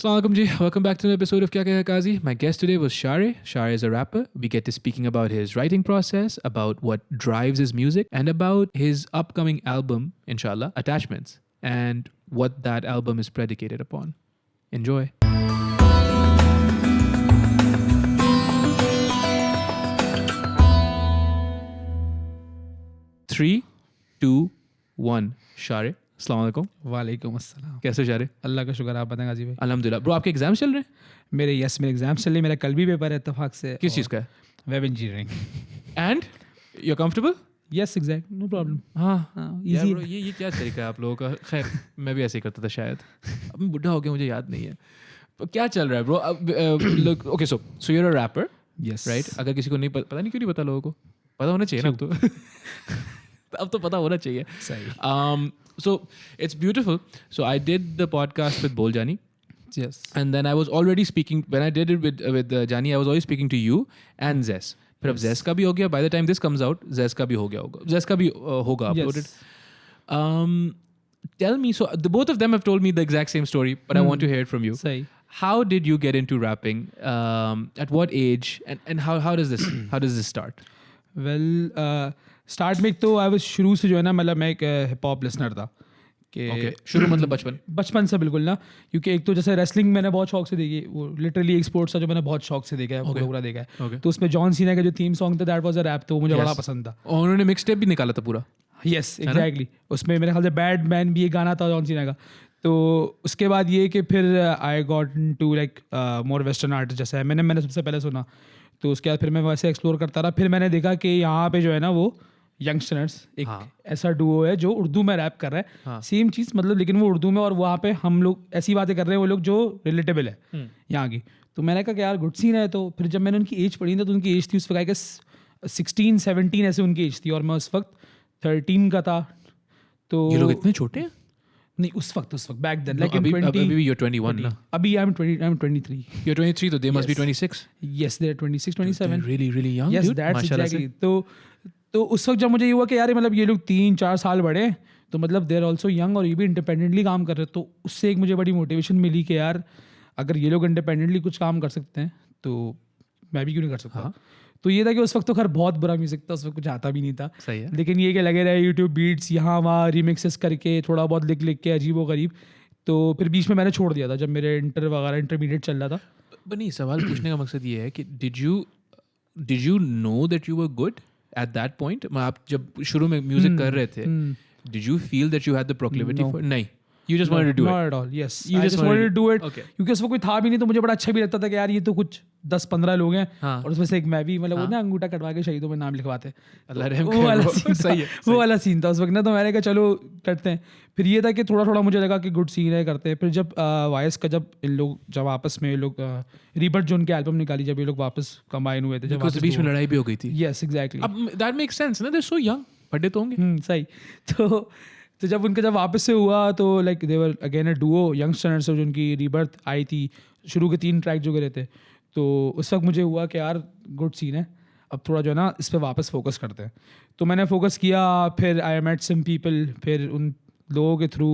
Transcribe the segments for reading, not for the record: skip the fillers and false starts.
Assalamu alaikum ji. Welcome back to another episode of Kahe, Kazi. My guest today was Shareh. Shareh is a rapper. We get to speaking about his writing process, about what drives his music, and about his upcoming album, inshallah, Attachments, and what that album is predicated upon. Enjoy. 3, 2, 1. Shareh. अस्सलाम वालेकुम। वालेकुम अस्सलाम। कैसे शारे? अल्लाह का शुक्र, आप बताएं गाजी भाई। अल्हम्दुलिल्लाह। ब्रो आपके एग्जाम्स चल रहे हैं? मेरे एग्जाम्स चल रहे हैं। मेरा कल भी पेपर है इत्तेफाक से। किस चीज़ का है? Web engineering. And you are comfortable? Yes exact, no problem. हाँ इजी। ब्रो, ये क्या तरीका है आप लोगों का? खैर मैं भी ऐसे ही करता था शायद। अब मैं बुढ़ा हो गया, मुझे याद नहीं है। तो क्या चल रहा है bro? Look okay, so you are a rapper, yes right? अगर किसी को नहीं पता नहीं क्यों नहीं पता, लोगों को पता होना चाहिए ना अब तो। अब तो पता होना चाहिए। सही। So it's beautiful. So I did the podcast with Boljani. Yes. And then I was already speaking, when I did it with Jani, I was always speaking to you and Zes. फिर अब Zes का भी हो गया. By the time this comes out, Zes का भी हो गया होगा. Zes का भी होगा uploaded. Tell me, so the both of them have told me the exact same story, but I want to hear it from you. सही। How did you get into rapping? At what age? And how does this start? Well start में तो I was शुरू से जो है ना, मतलब मैं एक हिप हॉप लिसनर था कि शुरू मतलब बचपन से बिल्कुल ना, क्योंकि एक तो जैसे रेसलिंग मैंने बहुत शौक से देखी, वो लिटरली एक स्पोर्ट्स था जो मैंने बहुत शौक से देखा है, पूरा देखा है। तो उसमें जॉन सीना का जो थीम सॉन्ग था, दैट वाज अ रैप, तो मुझे बड़ा पसंद था। और उन्होंने मिक्स टेप भी निकाला था पूरा। Yes exactly. उसमें मेरे ख्याल से बैड मैन भी एक गाना था जॉन सीना का। तो उसके बाद ये कि फिर I got to like more western art, जैसे मैंने सबसे पहले सुना। तो उसके बाद फिर मैं वैसे एक्सप्लोर करता रहा। फिर मैंने देखा कि यहाँ पे जो है ना वो यंगस्टर्स एक ऐसा डुओ है जो उर्दू में रैप कर रहा है, सेम चीज़ मतलब, लेकिन वो उर्दू में, और वहाँ पे हम लोग ऐसी बातें कर रहे हैं वो लोग जो रिलेटेबल है यहाँ की। तो मैंने कहा कि यार गुड सीन है। तो फिर जब मैंने उनकी एज पढ़ी ना, तो उनकी एज थी उस वक्त आई गेस 16-17 ऐसे उनकी एज थी, और मैं उस वक्त 13 का था। तो ये लोग इतने छोटे हैं? नहीं, उस वक्त बैक देन, लाइक अभी you're 21 ना? अभी I'm 23. You're 23, तो they must be 26. Yes, they're 26, 27. They're really young, Yes, dude. that's exactly. तो उस वक्त जब मुझे ये हुआ कि यार मतलब ये लोग 3-4 साल बड़े हैं, तो मतलब देर ऑल्सो यंग, और ये भी इंडिपेंडेंटली काम कर रहे हैं। तो उससे एक मुझे बड़ी मोटिवेशन मिली कि यार अगर ये लोग इंडिपेंडेंटली कुछ काम कर सकते हैं तो मैं भी क्यों नहीं कर सकता। तो ये था कि उस वक्त तो खैर बहुत बुरा म्यूजिक था, उस वक्त कुछ आता भी नहीं था। सही है। लेकिन ये कि लगे रहे यूट्यूब बीट्स यहाँ वहाँ रिमिक्सेस करके थोड़ा बहुत लिख के अजीब व गरीब। तो फिर बीच में मैंने छोड़ दिया था जब मेरे इंटरमीडिएट चल रहा था। नहीं, सवाल पूछने का मकसद ये है कि did you know that you were good at that point? आप जब शुरू में म्यूजिक कर रहे थे, did you feel that you had the proclivity for? नहीं, you just wanted to do it. Not at all. Yes, I just wanted to do it. Okay. क्योंकि उसमें कोई था भी नहीं, तो मुझे बड़ा अच्छा भी लगता था कि यार ये तो कुछ 10-15 लोग हैं, और उसमें से एक मैं भी, मतलब वो ना अंगूठा कटवा के शहीदों में नाम लिखवाते, वो वाला सीन था। वो वाला सीन था उस वक्त ना। तो मैंने कहा चलो करते हैं। फिर ये था कि थोड़ा मुझे लगा कि गुड सीन है, करते हैं। फिर जब वायस का जब इन लोग जब आपस में लोग रीबर्थ जो उनके एल्बम निकाली, जब ये लोग वापस कंबाइन हुए थे, जब बीच में लड़ाई भी हो गई थी। Yes exactly. अब दैट मेक्स सेंस ना, दे सो यंग, बड़े तो होंगे। सही। तो जब उनका जब वापस से हुआ तो like they were again a duo youngsters, जो उनकी रीबर्थ आई थी, शुरू के 3 ट्रैक जो गए थे। तो उस वक्त मुझे हुआ कि यार गुड सीन है, अब थोड़ा जो है ना इस पर वापस फोकस करते हैं। तो मैंने फोकस किया। फिर आई मेट सम पीपल, फिर उन लोगों के थ्रू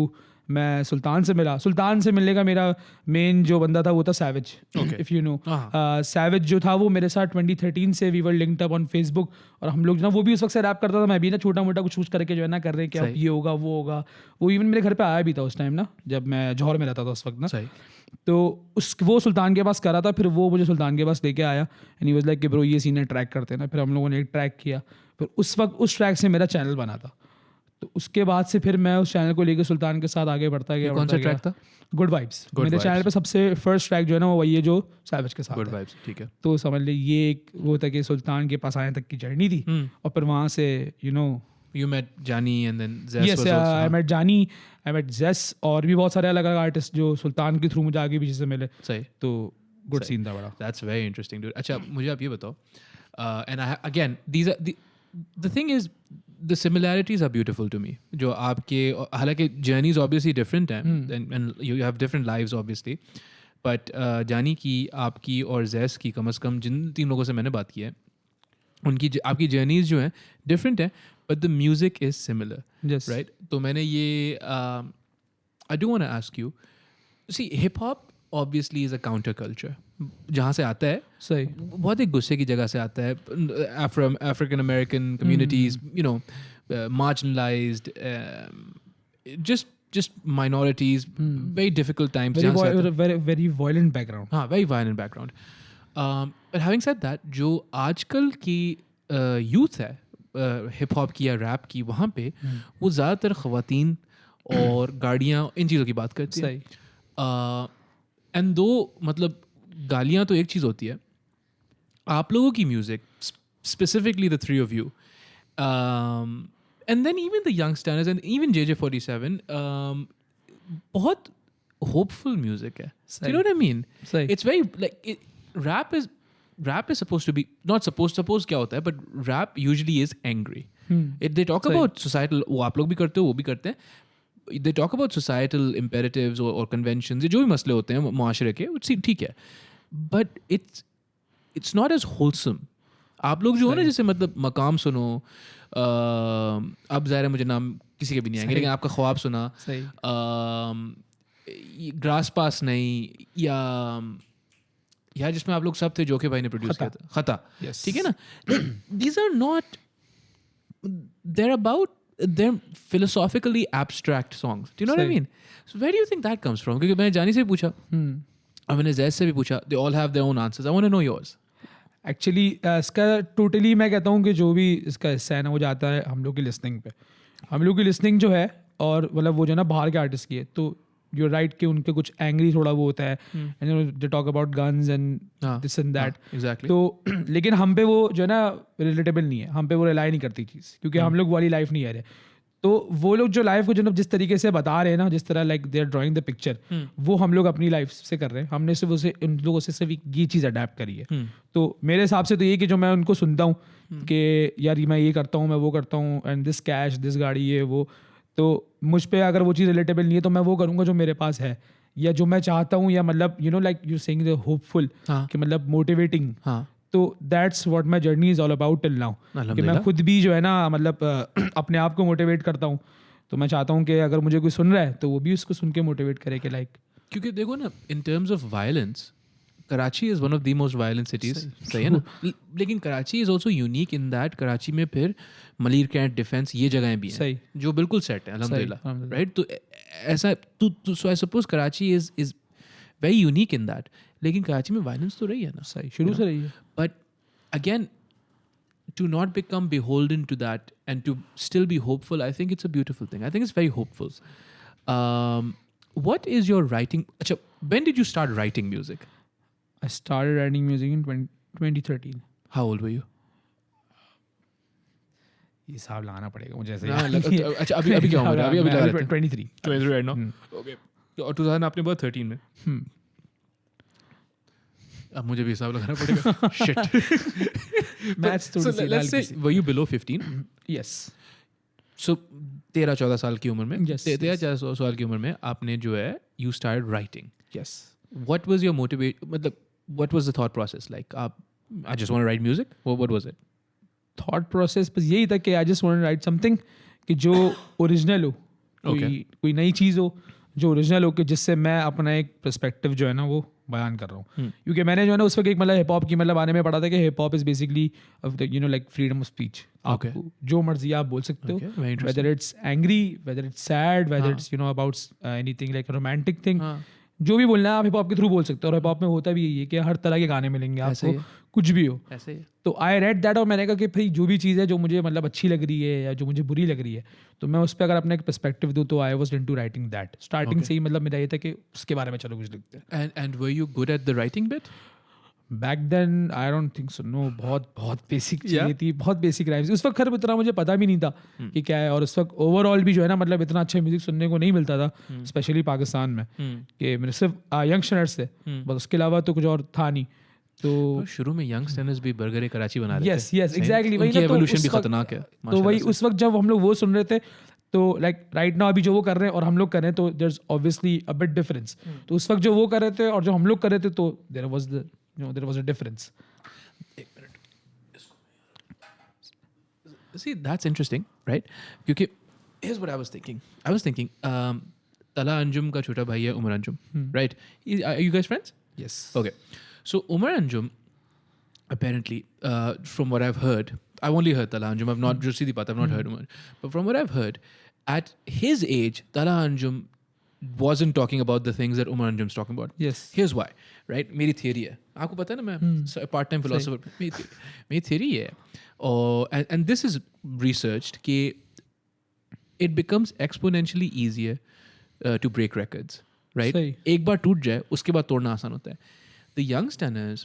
मैं सुल्तान से मिला। सुल्तान से मिलने का मेरा मेन जो बंदा था वो था Savage, if you know. Savage जो था वो मेरे साथ 2013 से we were linked up on Facebook, और हम लोग ना, वो भी उस वक्त से रैप करता था, मैं भी ना छोटा मोटा कुछ करके जो है ना कर रहे कि अब ये होगा वो होगा। वो इवन मेरे घर पे आया भी था उस टाइम ना, जब मैं जौहर में रहता था उस वक्त ना। तो वो सुल्तान के पास करा था, फिर वो मुझे सुल्तान के पास लेके आया एंड ही वाज लाइक कि ब्रो ये सीन है, ट्रैक करते हैं ना। फिर हम लोगों ने एक ट्रैक किया। फिर उस वक्त उस ट्रैक से मेरा चैनल बना था। तो उसके बाद से फिर मैं उस चैनल को लेकर सुल्तान के साथ आगे बढ़ता गया। कौन सा ट्रैक था? Good vibes. मेरे चैनल पे सबसे फर्स्ट ट्रैक जो है ना वो वही है जो सैविज के साथ। गुड वाइब्स, ठीक है। तो समझ ले ये एक वो था कि सुल्तान के पास आने तक की जर्नी थी, और फिर वहाँ से You met Jani and then Zes yes, was also. I met Jani, I met Zes, और भी बहुत सारे अलग अलग आर्टिस्ट जो सुल्तान के थ्रू मुझे आगे पीछे से मिले। सही। तो गुड सीन था बड़ा। That's very interesting, dude. अच्छा, मुझे आप ये बताओ, and again these are the thing is the similarities are beautiful to me. जो आपके, हालांकि journeys obviously different हैं, and you have different lives obviously, but जानी की, आपकी और Zes की, कम से कम जिन 3 लोगों से मैंने बात की है, उनकी आपकी जर्नीज जो हैं डिफरेंट हैं, but the music is similar, right? तो मैंने ये I do want to ask you, see hip hop obviously is a counter culture. जहाँ से आता है सही बहुत एक गुस्से की जगह से आता है. African American communities, you know, marginalized, just minorities, very difficult times. very जहाँ से आता है. very violent background. हाँ, very violent background. But having said that, जो आजकल की यूथ है हिप हॉप की या रैप की, वहाँ पे वो ज़्यादातर ख़वातीन और गाड़ियाँ इन चीज़ों की बात करती है. एंड दो मतलब गालियाँ तो एक चीज़ होती है, आप लोगों की music specifically the three of you and then even the youngsters and even JJ47 बहुत होपफुल म्यूज़िक है. You know what I mean? It's very like rap is supposed to be not suppose क्या होता है, but rap usually is angry. They talk about societal, वो आप लोग भी करते हो, वो भी करते हैं. They talk about societal imperatives or conventions, जो भी मसले होते हैं मुआशरे के, ठीक है. But it's not as wholesome. आप लोग जो है ना, जैसे मतलब मकाम सुनो, अब ज़ाहिर है मुझे नाम किसी के भी नहीं आएंगे, लेकिन आपका ख्वाब सुना, ग्रास पास नहीं, या जिसमें आप लोग सब थे, जोके भाई ने प्रोड्यूस किया था, खता, ठीक है ना. These are not, they're philosophically abstract songs. Do you know what I mean? So where do you think that comes from? क्योंकि मैंने जानी से भी पूछा और मैंने जैद से भी पूछा. They all have their own answers. I want to know yours. Actually इसका टोटली मैं कहता हूँ कि जो भी इसका हिस्सा है ना, वो जाता है हम लोग की लिसनिंग पे. हम लोग की लिसनिंग जो है, और मतलब वो जो है ना बाहर के आर्टिस्ट की है, तो you're right कि उनके कुछ एंग्री थोड़ा वो होता है, and you know they talk about guns and this and that. Exactly. तो लेकिन हम पे वो जो है ना रिलेटेबल नहीं है, हम पे वो रिलाई नहीं करती चीज़, क्योंकि हम लोग वाली लाइफ नहीं है रहे. तो वो लोग जो लाइफ को जो जिस तरीके से बता रहे हैं ना, जिस तरह like they are drawing the picture, वो हम लोग अपनी लाइफ से कर रहे हैं. हमने सिर्फ उसे उन लोगों से सिर्फ ये चीज़ अडेप्ट करी है. तो मेरे हिसाब से तो ये कि जो मैं उनको सुनता हूँ कि यार मैं ये करता हूँ, मैं वो करता हूँ, एंड दिस कैश, दिस गाड़ी, ये वो, तो मुझ पे अगर वो चीज़ रिलेटेबल नहीं है तो मैं वो करूँगा जो मेरे पास है, या जो मैं चाहता हूँ, या मतलब you know like you saying the hopeful, कि मतलब मोटिवेटिंग. तो that's what my journey is all about till now, कि मैं खुद भी जो है ना मतलब अपने आप को मोटिवेट करता हूँ. तो मैं चाहता हूँ कि अगर मुझे कोई सुन रहा है तो वो भी उसको सुन के मोटिवेट करे कि लाइक, क्योंकि देखो ना, in terms of violence, Karachi is one of the most violent cities, सही है ना. लेकिन Karachi is also unique in that Karachi में फिर मलीर कैंट, डिफेंस, ये जगहें भी हैं जो बिल्कुल सेट है, अल्हम्दुलिल्लाह, राइट. तो ऐसा so I suppose Karachi is very unique in that. लेकिन कराची में वायलेंस तो रही है ना, सही शुरू से रही है. But again, to not become beholden to that and to still be hopeful, I think it's a beautiful thing. I think it's very hopeful. What is your writing? Achha, when did you start writing music? I started writing music in 2013. How old were you? ये हिसाब लगाना पड़ेगा मुझे ऐसे. अच्छा, अभी क्या उम्र है? अभी लगा रहे थे. 23 right now. Okay. और 2000 आपने बहुत 13 में. अब मुझे भी हिसाब लगाना पड़ेगा. Shit. Maths थोड़ी सी. Let's say, were you below 15? Yes. So 13-14 साल की उम्र में, Yes, 13-14 साल की उम्र में आपने जो है you started writing. Yes. What was your मतलब what was the thought process like? I just want to write music. What was it? Thought process बस यही था कि I just want to write something कि जो ओरिजिनल हो, कोई नई चीज़ हो जो ओरिजिनल हो, कि जिससे मैं अपना एक पर्सपेक्टिव जो है ना वो बयान कर रहा हूँ. क्योंकि मैंने जो है ना उस वक्त एक मतलब हिप हॉप की मतलब आने में पढ़ा था कि hip hop is basically you know like freedom of speech. आप जो मर्जी आप बोल सकते हो, whether it's angry, whether it's sad, whether it's you know about anything like romantic thing, जो भी बोलना है आप हिप हॉप के थ्रू बोल सकते हो. और हिप हॉप में होता भी यही है कि हर तरह के गाने मिलेंगे आपको, कुछ भी हो. तो आई रेड दैट, और मैंने कहा कि भाई जो भी चीज़ है जो मुझे मतलब अच्छी लग रही है या जो मुझे बुरी लग रही है, तो मैं उस पर अगर अपना एक पर्सपेक्टिव दूँ, तो I was into writing that. Starting से ही मतलब मेरा ये था कि उसके बारे में चलो कुछ लिखते हैं. And were you good at the writing bit? Back then I don't think so. No, बहुत बेसिक चीज़ें थी, बहुत बेसिक राइम्स. उस वक्त खैर इतना मुझे पता भी नहीं था कि क्या है. और उस वक्त ओवरऑल भी जो है ना मतलब इतना अच्छा म्यूजिक सुनने को नहीं मिलता था, स्पेशली पाकिस्तान में, कि मेरे सिर्फ यंगस्टर्स थे, बस उसके अलावा तो कुछ और था नहीं. तो शुरू में यंगस्टर्स भी बर्गर कराची बना रहे थे. Yes exactly. वही ना, एवोल्यूशन भी खतरनाक है. तो वही उस वक्त जब हम लोग वो सुन रहे थे, तो लाइक राइट नाउ अभी जो वो कर रहे हैं और हम लोग कर रहे हैं, तो there is obviously a bit difference. तो उस वक्त जो वो कर रहे थे और जो हम लोग कर रहे थे, तो there was a difference. See, that's interesting, right? Because here's what I was thinking. तला अंजुम का छोटा भाई है Umar Anjum, right? Are you guys friends? Yes. Okay. So Umar Anjum, apparently, from what I've heard, I've only heard Tala Anjum. I've not just Sidi Pat. I've not heard Umar. But from what I've heard, at his age, Tala Anjum wasn't talking about the things that Umar Anjum's talking about. Yes. Here's why, right? मेरी theory है. आपको पता है ना मैं part time philosopher. मेरी theory है. And this is researched कि it becomes exponentially easier to break records, right? सही. एक बार टूट जाए उसके बाद तोड़ना आसान होता है. The youngsters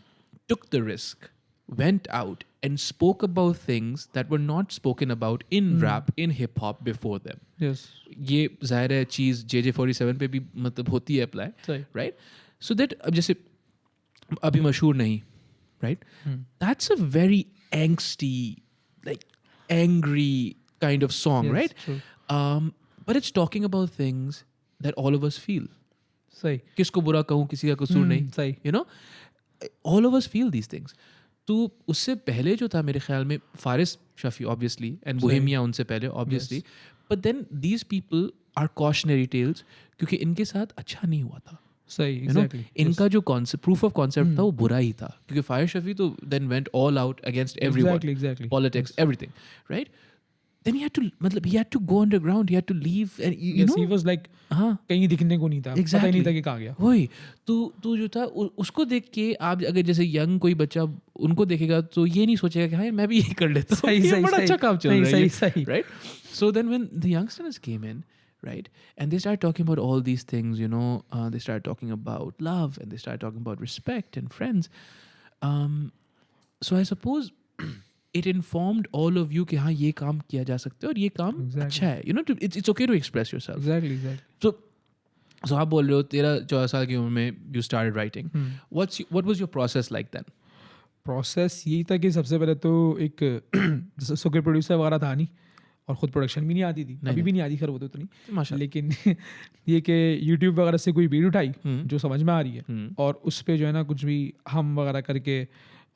took the risk, went out and spoke about things that were not spoken about in rap, in hip hop before them. Yes. ये जाहिर है चीज़ JJ47 पे भी मतलब होती है अप्लाई, सही. right? So that अब जैसे अभी मशहूर नहीं, right? That's a very angsty, like angry kind of song, Yes, right? true. But it's talking about things that all of us feel. सही. किसको बुरा कहूँ, किसी का कसूर नहीं, सही. you know, all of us feel these things. तो उससे पहले जो था मेरे ख्याल में Faris Shafi obviously and Bohemia उनसे पहले obviously, but then these people are cautionary tales क्योंकि इनके साथ अच्छा नहीं हुआ था. सही. You know, Exactly. इनका जो proof of concept था वो बुरा ही था क्योंकि फारिस शफी तो then went all out against everyone, Exactly. politics, everything, right? Then he had to go underground, he had to leave and you Yes, know, he was like हाँ कहीं दिखने को नहीं था. पता ही नहीं था कि कहाँ गया. वही तो जो था उसको देख के आप अगर जैसे यंग कोई बच्चा उनको देखेगा तो ये नहीं सोचेगा कि हाँ मैं भी ये कर लेता हूँ, ये बड़ा अच्छा काम चल रहा है, सही. right? So then when the youngsters came in, right, and they started talking about all these things, you know, they started talking about love and they started talking about respect and friends. So I suppose it informed all of you कि हाँ ये काम किया जा सकता है और ये काम अच्छा है, you know, it's okay to express yourself. Exactly. So आप बोल रहे हो 13-14 साल की उम्र में you started writing. What was your process like then? Process यही था कि सबसे पहले तो एक जैसे सुकर प्रोड्यूसर वगैरह था नहीं और ख़ुद प्रोडक्शन भी नहीं आती थी, अभी भी नहीं आती खैर वो तो इतनी, लेकिन ये कि यूट्यूब वगैरह से कोई बीट उठाई जो समझ में आ रही है और उस पर जो है ना कुछ भी हम वगैरह करके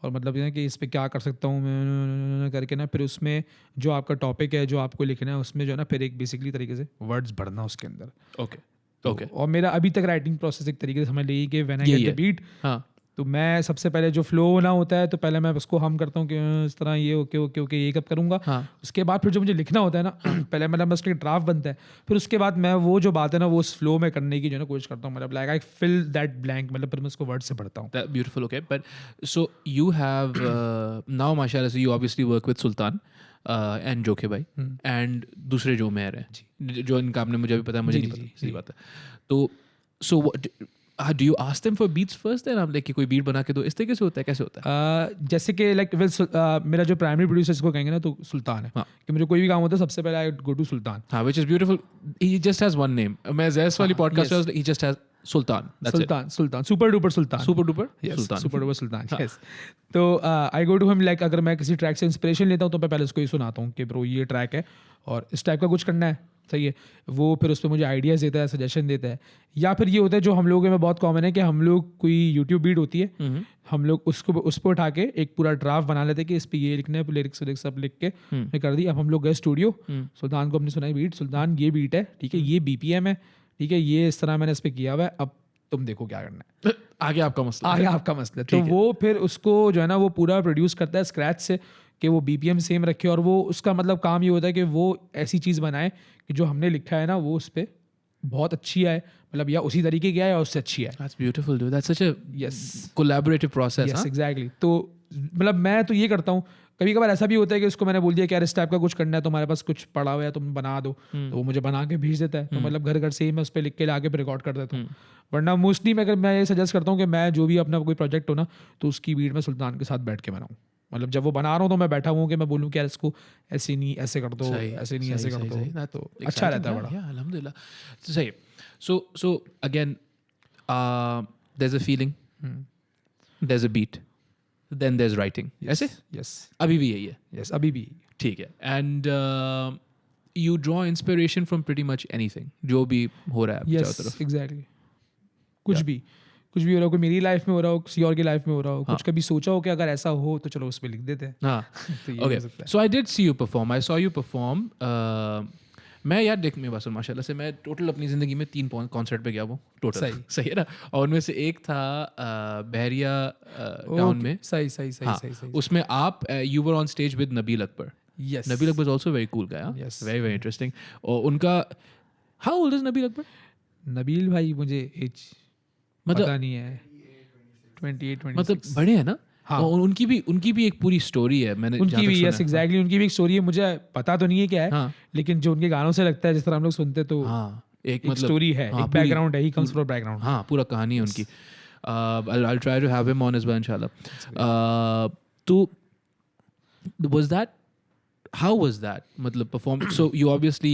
और मतलब ये कि इस पर क्या कर सकता हूँ मैं करके ना, फिर उसमें जो आपका टॉपिक है जो आपको लिखना है उसमें जो है ना फिर एक बेसिकली तरीके से वर्ड्स भरना उसके अंदर. ओके. और मेरा अभी तक राइटिंग प्रोसेस एक तरीके से समझ लीजिए कि when I get the beat, हाँ, तो मैं सबसे पहले जो फ्लो होना होता है तो पहले मैं उसको हम करता हूँ कि इस तरह ये ओके ये कब करूँगा. हाँ. उसके बाद फिर जो मुझे लिखना होता है ना पहले मतलब उसका ड्राफ्ट बनता है, फिर उसके बाद मैं वो जो बात है ना वो उस फ्लो में करने की जो है ना कोशिश करता हूँ, मतलब like I fill that blank, मतलब फिर मैं उसको वर्ड से पढ़ता हूँ. Beautiful, okay. But so you have now mashallah, so you obviously work with Sultan and जोखे भाई and दूसरे जो मेयर हैं जो इनका आपने मुझे भी पता है, मुझे नहीं पता, सीधी बात है. तो so what do you ask them for beats first then? आप लेके कोई बीट बना के दो, इस तरीके से होता है, कैसे होता है? जैसे कि लाइक मेरा जो प्राइमरी प्रोड्यूसर इसको कहेंगे ना तो सुल्तान है, कि मुझे कोई भी काम होता है सबसे पहले आई गो टू सुल्तान. हाँ, which is beautiful. He just has one name. मैं जैस वाली पॉडकास्ट में he just has Sultan. That's it. Sultan super duper Sultan. Sultan. Super duper Sultan. Yes. तो आई गो टू हिम लाइक अगर मैं किसी ट्रैक से इंस्पिरेशन लेता हूँ तो मैं पहले उसको ही सुनाता हूँ कि ब्रो ये ट्रैक है और इस टाइप का कुछ करना है, सही है. वो फिर उस पर मुझे आइडियाज़ देता है, सजेशन देता है. या फिर ये होता है जो हम लोगों में बहुत कॉमन है कि हम लोग कोई यूट्यूब बीट होती है, हम लोग उसको उस पर उठा के एक पूरा ड्राफ्ट बना लेते हैं कि इस पर ये लिखना है, लिरिक्स सब लिख के मैं कर दी. अब हम लोग गए स्टूडियो, सुल्तान को हमने सुनाई बीट, सुल्तान ये बीट है, ठीक है, ये BPM है, ठीक है, ये इस तरह मैंने इस पर किया हुआ है, अब तुम देखो क्या करना है, आगे आपका मसला. तो वो फिर उसको जो है ना वो पूरा प्रोड्यूस करता है स्क्रैच से कि वो BPM सेम रखे और वो उसका मतलब काम ये होता है कि वो ऐसी चीज़ बनाए कि जो हमने लिखा है ना वो उस पर बहुत अच्छी आए, मतलब या उसी तरीके की आए या उससे अच्छी आए. That's beautiful, dude. That's such a collaborative process. Yes, exactly. तो मतलब मैं तो ये करता हूँ. कभी कभार ऐसा भी होता है कि उसको मैंने बोल दिया कि यार इस टाइप का कुछ करना है तो हमारे पास कुछ पड़ा हुआ है तुम बना दो, तो वो मुझे बना के भेज देता है. तो मतलब घर से ही मैं उस पर लिख के लाके फिर रिकॉर्ड कर देता हूँ. वरना मोस्टली मैं ये सजेस्ट करता हूँ कि मैं जो भी अपना कोई प्रोजेक्ट हो ना तो उसकी बीट में सुल्तान के साथ बैठ के बनाऊँ. मतलब जब वो बना रहा हूँ तो मैं बैठा हूँ कि मैं बोलूँ कि यार इसको ऐसे नहीं ऐसे कर दो, ऐसे नहीं ऐसे कर दो, तो अच्छा रहता है बड़ा. अल्हम्दुलिल्लाह, सही. So again, there's a feeling, there's a beat, then there's writing. ऐसे? Yes. अभी भी यही है. Yes, अभी भी. ठीक है. And you draw inspiration from pretty much anything, जो भी हो रहा है चारों तरफ. Yes, exactly. कुछ भी हो रहा हो, कोई मेरी लाइफ में हो रहा हो, किसी और की लाइफ में हो रहा हो, कुछ कभी सोचा हो कि अगर ऐसा हो तो चलो उस पर लिख देते हैं. हाँ. तो ये Okay. So I did see you perform. I saw you perform. मैं यार देख मेरे पास माशाल्लाह से मैं टोटल अपनी ज़िंदगी में 3 कॉन्सर्ट पे गया हूँ टोटल। सही है ना। और उनमें से एक था बहरिया टाउन में। सही उसमें आप you were on stage with Nabeel Akbar. Yes Nabeel Akbar is also very cool guy. Yes. Very very interesting. और उनका how old is Nabeel Akbar? Nabeel भाई मुझे एज मतलब पता नहीं है 28 26 मतलब बड़े हैं ना। हाँ। और उनकी भी एक पूरी स्टोरी है। मैंने उनकी भी यस एग्जैक्टली उनकी भी एक स्टोरी है। मुझे पता तो नहीं है क्या है हाँ। लेकिन जो उनके गानों से लगता है जिस तरह हम लोग सुनते तो हाँ एक एक मतलब स्टोरी है, एक बैकग्राउंड है, ही कम्स फ्रॉम बैकग्राउंड। हाँ पूरा कहानी है उनकी। I'll try to have him on as well inshallah. तो was that how was that मतलब perform so you obviously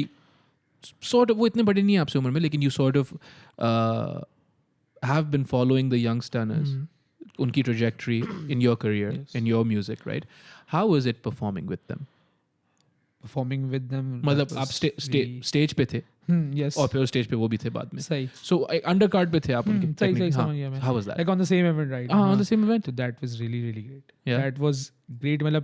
sort of वो इतने बड़े नहीं हैं आपसे उम्र में लेकिन you sort of have been following the young stars उनकी trajectory in your career in your music right? How was it performing with them? Performing with them मतलब आप स्टेज पे थे यस और फिर स्टेज पे वो भी थे बाद में। सही So अंडर कार्ड पे थे आप उनके। सही समझ गया मैं। How was that? Like on the same event, right? On the same event. So that was really great. Yeah. That was great. मतलब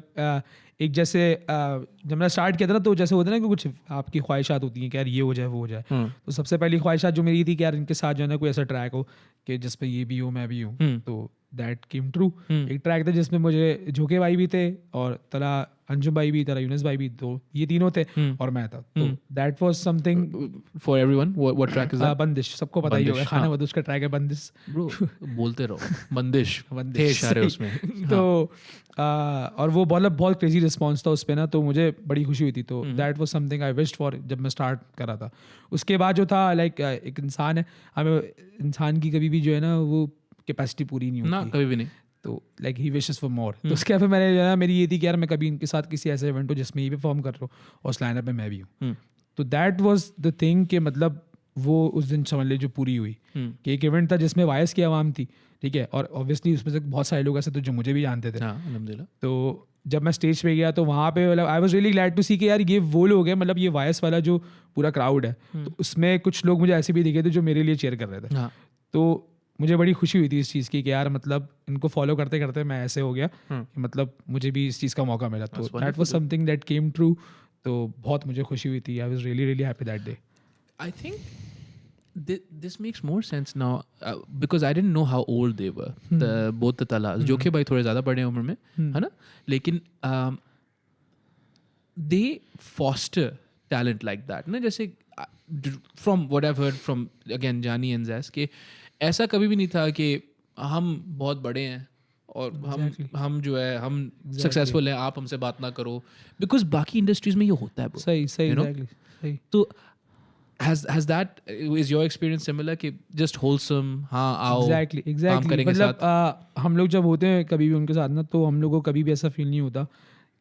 एक जैसे जब मैंने स्टार्ट किया था ना तो जैसे होता है ना कि कुछ आपकी ख्वाहिशात होती हैं कि यार ये हो जाए वो हो जाए। तो सबसे पहली ख्वाहिशात जो मेरी थी कि यार इनके साथ जो है ना कोई ऐसा ट्रैक हो कि जिसमें ये भी हो मैं भी हूँ। तो दैट केम ट्रू। एक ट्रैक था जिसमें मुझे झोंके भाई भी थे और तरह अंजुम भाई भी, तरह यूनुस भाई भी, तो ये तीनों थे और मैं था। तो that was something for everyone. What track is that? बंदिश, सबको पता ही होगा। खाना बदूश का ट्रैक है बंदिश। ब्रो बोलते रहो बंदिश थे शारे उसमें। तो और वो बहुत क्रेजी रिस्पॉन्स था उस पे ना, तो मुझे बड़ी खुशी हुई थी। तो that was something I wished for जब मैं स्टार्ट करा था। उसके बाद जो था लाइक एक इंसान है, हमें इंसान की कभी भी जो है ना वो कैपेसिटी पूरी नहीं होती ना, कभी भी नहीं। तो like he wishes for more. तो उसके बाद मैंने जो है मेरी ये थी कि यार मैं कभी इनके साथ किसी ऐसे इवेंट हो जिसमें ये भी परफॉर्म कर रहा हूँ और उस लाइनअप में मैं भी हूँ। तो दैट वाज द थिंग कि मतलब वो उस दिन समझ ले जो पूरी हुई कि एक इवेंट था जिसमें वायस की आवाम थी, ठीक है, और ऑब्वियसली उसमें से बहुत सारे लोग ऐसे तो जो मुझे भी जानते थे। अल्हम्दुलिल्लाह। तो जब मैं स्टेज पे गया तो वहाँ पे मतलब I was really glad to see कि यार ये वो लोग हैं, मतलब ये वायस वाला जो पूरा क्राउड है तो उसमें कुछ लोग मुझे ऐसे भी दिखे थे जो मेरे लिए चेयर कर रहे थे। तो मुझे बड़ी खुशी हुई थी इस चीज़ की कि यार मतलब इनको फॉलो करते करते मैं ऐसे हो गया कि मतलब मुझे भी इस चीज़ का मौका मिला। तो that was something that came true. तो बहुत मुझे खुशी हुई थी। आई was really really happy that day. I think this makes more sense now because I didn't know how old they were. both the talas जोखे भाई थोड़े ज़्यादा बड़े उम्र में है ना, लेकिन they foster talent like that ना, जैसे from what I've heard from again Jani and Zaz के ऐसा कभी भी नहीं था कि हम बहुत बड़े हैं और हम जो है हम सक्सेसफुल हैं, आप हमसे बात ना करो, बिकॉज बाकी इंडस्ट्रीज में ये होता है। सही सही। तो has that is your experience similar कि just wholesome, हाँ आओ exactly काम करेंगे मतलब साथ? हम लोग जब होते हैं कभी भी उनके साथ ना तो हम लोग को कभी भी ऐसा फील नहीं होता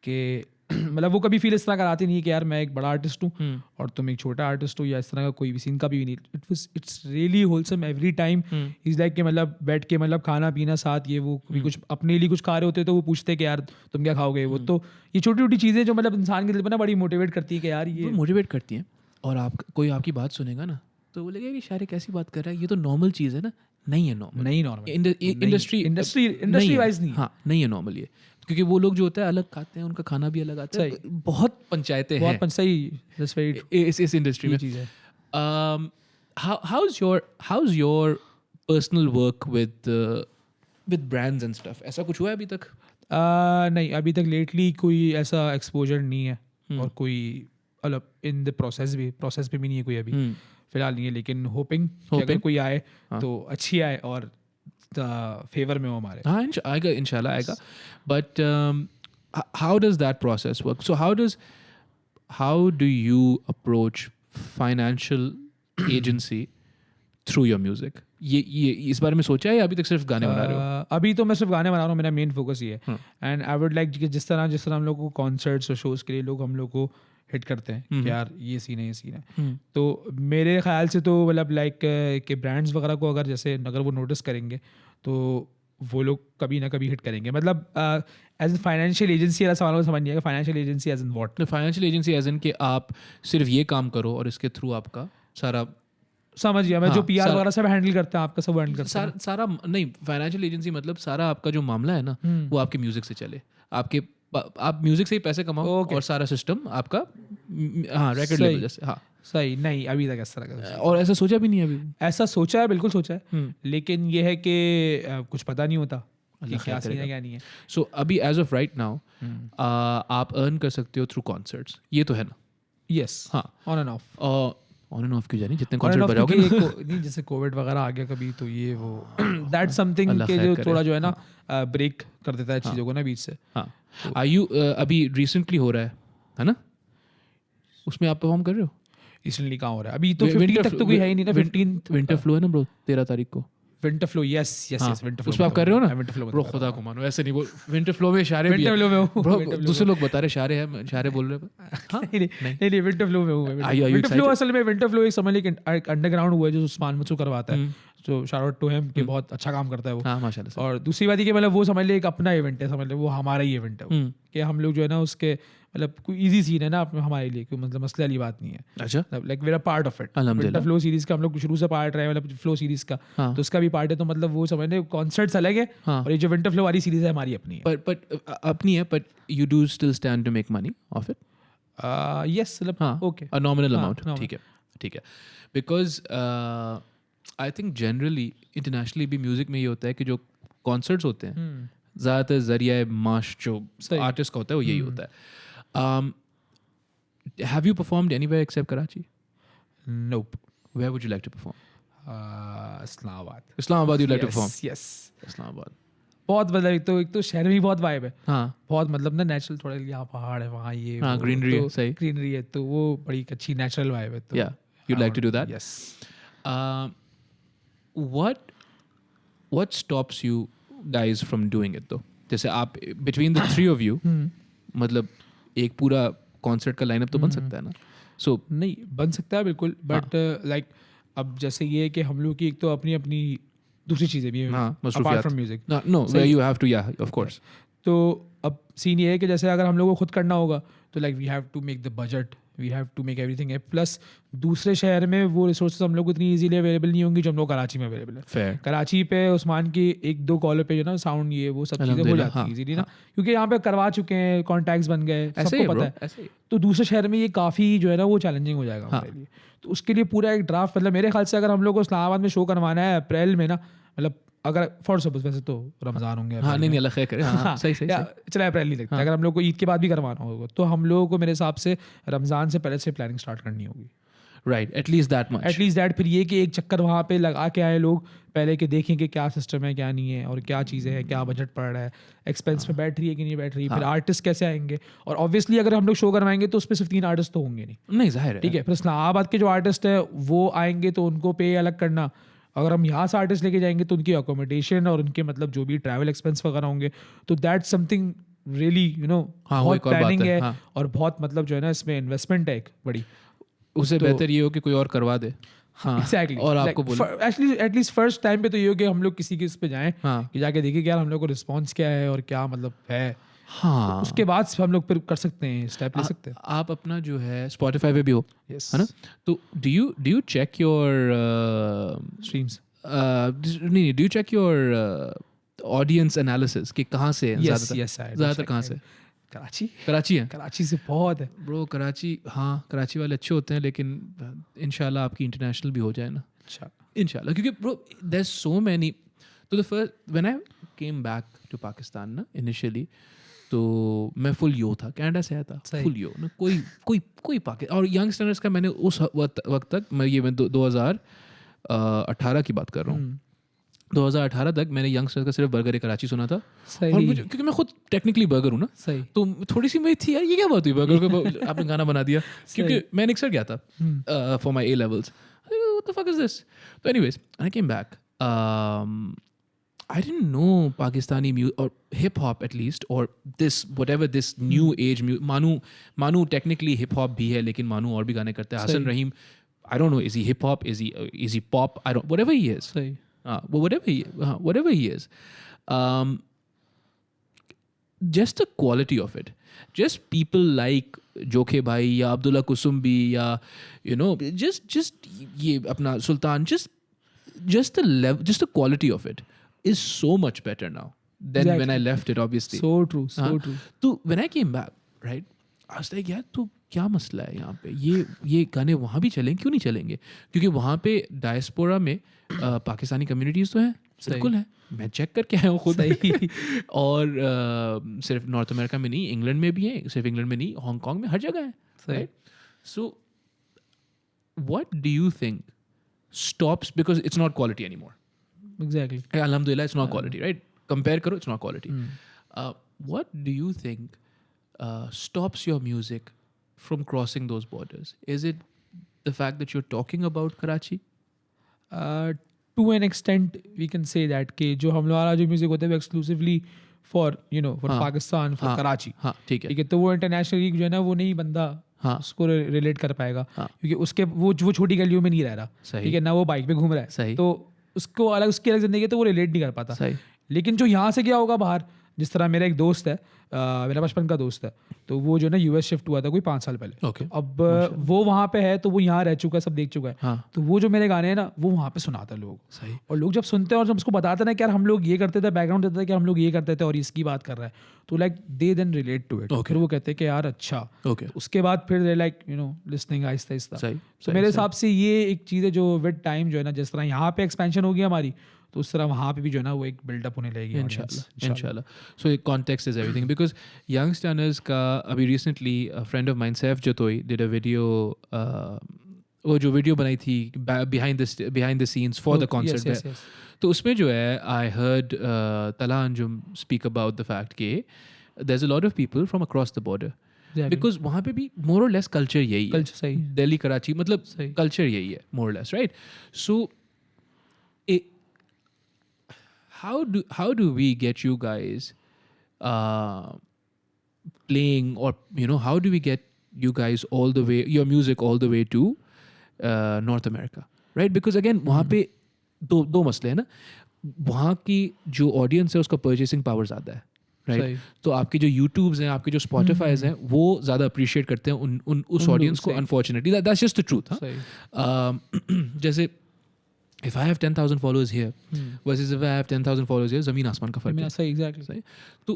कि मतलब वो कभी फील इस तरह कराते नहीं कि यार मैं एक बड़ा आर्टिस्ट हूँ और तुम एक छोटा आर्टिस्ट हो या इस तरह का कोई भी सीन का भी नहीं। It's really wholesome every time. Is like कि मतलब बैठ के मतलब खाना पीना साथ, ये वो कभी कुछ अपने लिए कुछ खा रहे होते तो वो पूछते कि यार तुम क्या खाओगे। वो तो ये छोटी छोटी चीज़ें जो मतलब इंसान के दिल पर ना बड़ी मोटिवेट करती है कि यार ये मोटिवेट करती हैं। और आप कोई आपकी बात सुनेगा ना तो बोलेगा कि शायरे कैसी बात कर रहा है, ये तो नॉर्मल चीज़ है ना। नहीं है नॉर्मल, नहीं नॉर्मल इंडस्ट्री वाइज नहीं। हाँ नहीं है नॉर्मल ये, क्योंकि वो लोग जो होता है अलग खाते हैं, उनका खाना भी अलग आता है। बहुत पंचायतें हैं इस इंडस्ट्री में। How's your personal work with brands and stuff? ऐसा कुछ हुआ है अभी तक? नहीं, अभी तक लेटली कोई ऐसा एक्सपोजर नहीं है और कोई मतलब इन द प्रोसेस पे भी नहीं है कोई अभी फिलहाल नहीं है, लेकिन होपिंग अगर कोई आए तो अच्छी आए और फेवर में हो हमारे। हाँ आएगा, इंशाल्लाह आएगा। But how does that process work? So how do you approach financial agency through your music? ये इस बारे में सोचा है या अभी तक सिर्फ गाने बना रहे हो? अभी तो मैं सिर्फ गाने बना रहा हूँ, मेरा मेन फोकस ये है। एंड आई वुड लाइक जिस तरह हम लोग को कॉन्सर्ट्स और शोज़ के लिए लोग हम लोग को हिट करते हैं कि यार ये सीन है, तो मेरे ख्याल से तो मतलब लाइक कि ब्रांड्स वगैरह को अगर वो नोटिस करेंगे तो वो लोग कभी ना कभी हिट करेंगे। मतलब एज ए फाइनेंशियल एजेंसी वाला सवाल समझ नहीं आएगा। Financial agency as in what? Financial agency as in कि आप सिर्फ ये काम करो और इसके थ्रू आपका सारा समझ गया मैं। जो पीआर वगैरह सब हैंडल करते हैं आपका सब हैंडल करते हैं सारा नहीं, फाइनेंशियल एजेंसी मतलब सारा आपका जो मामला है ना वो आपके म्यूजिक से चले, आप म्यूजिक से ही पैसे कमाओ और सारा सिस्टम आपका हाँ रिकॉर्ड लेवल जैसे। हाँ सही नहीं, अभी तक ऐसा लगा। और ऐसा सोचा भी नहीं है अभी? ऐसा सोचा है, बिल्कुल सोचा है, लेकिन ये है कि कुछ पता नहीं होता कि क्या सीन है क्या नहीं है। सो अभी एज ऑफ राइट नाउ आप अर्न कर सकते हो थ्रू कॉन्सर्ट्स, ये तो है ना? यस, हाँ, on end of. On end of क्यों जानी, जितने कॉन्सर्ट बजाओगे ना। नहीं, जैसे कोविड वगैरह आ गया कभी, तो ये वो दैट समथिंग के जो थोड़ा जो है ना ब्रेक कर देता है चीज़ों को ना बीच से। हाँ, आर यू अभी रिसेंटली हो रहा है ना, उसमें आप परफॉर्म कर रहे हो? रिसेंटली कहाँ हो रहा है? अभी तो 15 तक तो कोई है ही नहीं ना। 15 विंटर फ्लो है ना ब्रो, 13 तारीख को। Winter flow, yes yes yes, winter flow उसमें आप कर रहे हो ना? विंटर फ्लो ब्रो खुदा को मानो, ऐसे नहीं बोल। विंटर फ्लो में शारे भी विंटर फ्लो में हूँ ब्रो, दूसरे लोग बता रहे शारे है, शारे बोल रहे हैं। नहीं, विंटर फ्लो में हूँ मैं। विंटर फ्लो असल में, विंटर फ्लो एक समझ लीजिए अंडरग्राउंड हुआ है जो उस्मान मसूद करवाता है, जो शाउट आउट टू हिम कि बहुत अच्छा काम करता है वो। हाँ, माशाल्लाह से। और दूसरी बात ये कि मतलब वो समझ ले एक अपना इवेंट है, समझ ले वो हमारा ही इवेंट है कि हम लोग जो है ना उसके मतलब कोई इजी सीन है ना हमारे लिए, कोई मतलब मसले वाली बात नहीं है। अच्छा, like we are part of it. Winter flow series का हम लोग शुरू से पार्ट रहे, मतलब फ्लो सीरीज का, तो उसका भी पार्ट है। तो मतलब वो समझ ले कॉन्सर्ट्स अलग है और ये जो विंटर फ्लो वाली सीरीज है हमारी अपनी है। बट अपनी है, but you do still stand to make money of it? Yes, मतलब ओके, अ नॉमिनल अमाउंट, ठीक है। Because I think generally internationally भी म्यूजिक में ये होता है कि जो कॉन्सर्ट्स होते हैं ज़्यादातर जरिया माश जो आर्टिस्ट का होता है वो यही होता है। Have you performed anywhere except Karachi? Nope. Where would you like to perform? Islamabad. Islamabad you'd like to perform? Yes. Islamabad. बहुत मतलब एक तो शहर में ही बहुत वाइब है। हाँ, बहुत मतलब ना नेचुरल, थोड़ा यहाँ पहाड़ है, वहाँ ये हाँ, ग्रीनरी है, सही ग्रीनरी है, तो वो बड़ी अच्छी नेचुरल वाइब है। तो yeah, you'd like to do that? Yes. What stops you guys from doing it though? जैसे आप between the three of you मतलब एक पूरा कॉन्सर्ट का लाइनअप तो बन सकता है ना? सो नहीं बन सकता है बिल्कुल, बट लाइक अब जैसे ये है कि हम लोग की एक तो अपनी अपनी दूसरी चीज़ें भी हैं apart from music. No, where you have to, या ऑफ कोर्स। तो अब सीन ये है कि जैसे अगर हम लोग को खुद करना होगा तो like we have to make the budget, we have to make everything है, प्लस दूसरे शहर में वो रिसोर्सेज हम लोग को इतनी इजीली अवेलेबल नहीं होंगी जो हम लोग कराची में अवेलेबल है। Fair. कराची पे उस्मान की 1-2 कॉलर पे जो ना साउंड ये वो सब चीज़ें हो जाती है इजीली ना, क्योंकि यहाँ पे करवा चुके हैं, कॉन्टैक्ट्स बन गए, सबको पता है। ऐसे ही। तो दूसरे शहर में ये काफ़ी जो है ना वो चैलेंजिंग हो जाएगा हमारे लिए। तो उसके लिए पूरा एक ड्राफ्ट, मतलब मेरे ख्याल से अगर हम लोग को इस्लामाबाद में शो करवाना है अप्रैल में ना, मतलब अगर फॉर सपोज, वैसे तो रमज़ान होंगे, हाँ नहीं अल्लाह खैर करे, हाँ सही चला अप्रैल नहीं लगता, अगर हम लोग को ईद के बाद भी करवाना होगा तो हम लोगों को मेरे हिसाब से रमज़ान से पहले से प्लानिंग स्टार्ट करनी होगी। Right, at least that much, at least that. फिर ये कि एक चक्कर वहाँ पे लगा के आए लोग पहले के, देखें कि क्या सिस्टम है क्या नहीं है और क्या चीज़ें हैं, क्या बजट पड़ रहा है, एक्सपेंस पे बैठ रही है कि नहीं बैठ रही, फिर आर्टिस्ट कैसे आएंगे। और ऑब्वियसली अगर हम लोग शो करवाएंगे तो उसमें सिर्फ 3 आर्टिस्ट तो होंगे नहीं, जाहिर है, ठीक है। फिर इस्लामाबाद के जो आर्टिस्ट है वो आएंगे तो उनको पे अलग करना, अगर हम यहाँ से आर्टिस्ट लेके जाएंगे तो उनकी अकोमोडेशन और उनके मतलब जो भी ट्रैवल एक्सपेंस वगैरह होंगे, तो दैट समथिंग रियली बहुत प्लानिंग है और बहुत मतलब जो है ना इसमें इन्वेस्टमेंट है एक बड़ी। उससे बेहतर ये हो कि कोई और करवा दे। हाँ, exactly. और आपको बोले एटलीस्ट फर्स्ट टाइम पे तो ये हो कि हम लोग किसी के इस पे जाएं, कि जाके देखें कि यार हम लोग को रिस्पॉन्स क्या है और क्या मतलब है। हाँ, तो उसके बाद हम लोग फिर कर सकते हैं, स्टेप ले सकते हैं। आप अपना जो है Spotify पे भी हो, yes. है ना? तो do you check your streams? नहीं, do you check your audience analysis कि कहाँ से ज़्यादातर कहाँ से? कराची है। कराची से बहुत है ब्रो, कराची, हाँ कराची वाले अच्छे होते हैं, लेकिन इंशाल्लाह आपकी इंटरनेशनल भी हो जाए ना, इंशाल्लाह, क्योंकि ब्रो देयर सो मैनी। तो the first when I came back to Pakistan ना इनिशियली, तो मैं फुल यो था, कनाडा से आया था, फुल यो ना, कोई पाकिस्तान और यंगस्टर्स का मैंने उस वक्त तक, मैं 2018 की बात कर रहा हूँ, 2018 तक मैंने यंगस्टर का सिर्फ बर्गर कराची सुना था। और मुझे, क्योंकि मैं खुद टेक्निकली बर्गर हूँ ना, सही, तो थोड़ी सी मैं थी यार ये क्या बात हुई बर्गर को आपने गाना बना दिया, क्योंकि मैं निक्सर गया था for my A-levels, what the fuck is this. तो anyways I came back, I didn't know Pakistani music or hip hop at least, or this whatever this new age music. Manu technically hip hop भी है, लेकिन Manu और भी गाने करता है। हसन रहीम, I don't know, is he hip hop, is he pop, I don't, whatever he is, सही, whatever he is, just the quality of it, just people like जोखे भाई या अब्दुल्ला कुसुम्बी या just ये अपना सुल्तान, just the level, just the quality of it is so much better now than when I left it, obviously. So true. So when I came back, right, I was like, yeah, तो क्या मसला है यहाँ पे, ये गाने वहाँ भी चलेंगे, क्यों नहीं चलेंगे? क्योंकि वहाँ पे डायस्पोरा में पाकिस्तानी कम्युनिटीज़ तो हैं, बिल्कुल है, मैं चेक करके आया हूँ खुद। और सिर्फ नॉर्थ अमेरिका में नहीं, इंग्लैंड में भी है, सिर्फ इंग्लैंड में नहीं, हांगकॉन्ग में हर जगह है, right? So what do you think stops, because it's not quality anymore. Exactly. Alhamdulillah, it's not quality, right? Compare karo, it's not quality. What do you think stops your music from crossing those borders? Is it the fact that you're talking about Karachi? To an extent we can say that कि जो हम लोग जो music होता है वो exclusively for Pakistan, for Karachi, हाँ, ठीक है, ठीक है, तो वो इंटरनेशनली जो है ना वो नहीं बंदा उसको रिलेट कर पाएगा, क्योंकि उसके वो छोटी गलियों में नहीं रह रहा, ठीक है ना, वो बाइक पे घूम रहा है, सही, तो उसको अलग उसकी अलग जिंदगी है, तो वो रिलेट नहीं कर पाता। सही। लेकिन जो यहाँ से क्या होगा बाहर, जिस तरह मेरा एक दोस्त है, मेरा बचपन का दोस्त है, तो वो जो है ना यूएस शिफ्ट हुआ था कोई 5 साल पहले, Okay. अब वो वहाँ पे है, तो वो यहाँ रह चुका है, सब देख चुका है, हाँ, तो वो जो मेरे गाने हैं ना वो वहाँ पे सुनाता है लोग, सही, और लोग जब सुनते हैं और जब उसको बताते हैं ना कि यार हम लोग ये करते थे, बैकग्राउंड देते थे कि हम लोग ये करते थे और इसकी बात कर रहा है, तो like they then relate to it, फिर वो कहते हैं कि यार अच्छा, ओके, उसके बाद फिर लाइक लिसनिंग आहिस्ता आहिस्ता। सही, तो मेरे हिसाब से ये एक चीज़ है जो विद टाइम जो है ना, जिस तरह यहाँ पे एक्सपेंशन होगी हमारी, तो उस तरह वहाँ पे भी जो है ना वो एक बिल्डअप होने लगेगी इंशाल्लाह। So context is everything, because Young Stunners का अभी recently friend of mine Saif Jatoi did a video, वो जो वीडियो बनाई थी behind the scenes for the concert, तो उसमें जो है I heard Talha Anjum speak about the fact कि there is a lot of people from across the border, बिकॉज वहाँ पे भी मोर और लेस कल्चर यही है, सही, दिल्ली कराची मतलब कल्चर यही है मोर और less, right? So how do we get you guys playing, or how do we get you guys all the way, your music all the way to North America, right? Because again वहाँ पे दो मसले हैं ना, वहाँ की जो audience है उसका परचेसिंग पावर ज़्यादा है, राइट? तो आपके जो यूट्यूब्स हैं, आपके जो स्पॉटिफाइज हैं, वो ज़्यादा अप्रिशिएट करते हैं उस ऑडियंस को, unfortunately that's just the truth. जैसे if I have 10,000 followers here versus if I have 10,000 followers here, ज़मीन आसमान का फ़र्क है। सही, एग्जैक्टली सही। तो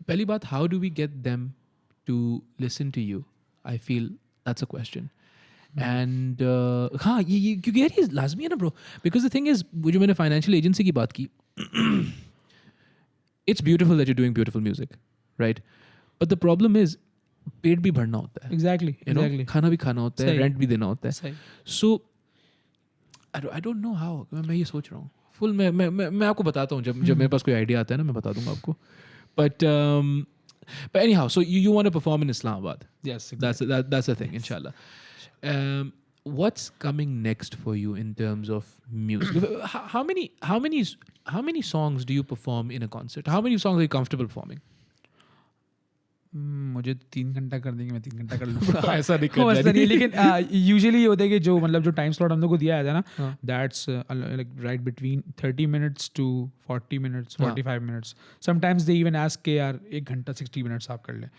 पहली बात, how do we get them to listen to you? I feel that's a question. And हाँ, ये क्योंकि यार ये लाजमी है ना bro, because the thing is, वो जो मैंने फाइनेंशियल एजेंसी की बात की, it's beautiful that you're doing beautiful music, right? But the problem is पेट भी भरना होता है, एग्जैक्टली, खाना भी खाना होता है, रेंट भी देना होता है, so I don't know how, मैं ये सोच रहा हूँ फुल, मैं आपको बताता हूँ जब मेरे पास कोई आइडिया आता है ना, मैं बता दूंगा आपको, but anyhow, so you want to perform in Islamabad? Yes, that's the thing, inshallah. What's coming next for you in terms of music? How many songs do you perform in a concert? How many songs are you comfortable performing? मुझे 3 घंटा कर देंगे, मैं 3 घंटा कर लूँगा। ऐसा नहीं करना नहीं, लेकिन यूजुअली होता है कि जो मतलब जो टाइम स्लॉट हम लोग को दिया जाता है ना, that's like right between 30 minutes to 40 minutes, 45 minutes. Sometimes they even ask के यार 1 घंटा 60 minutes आप कर लें,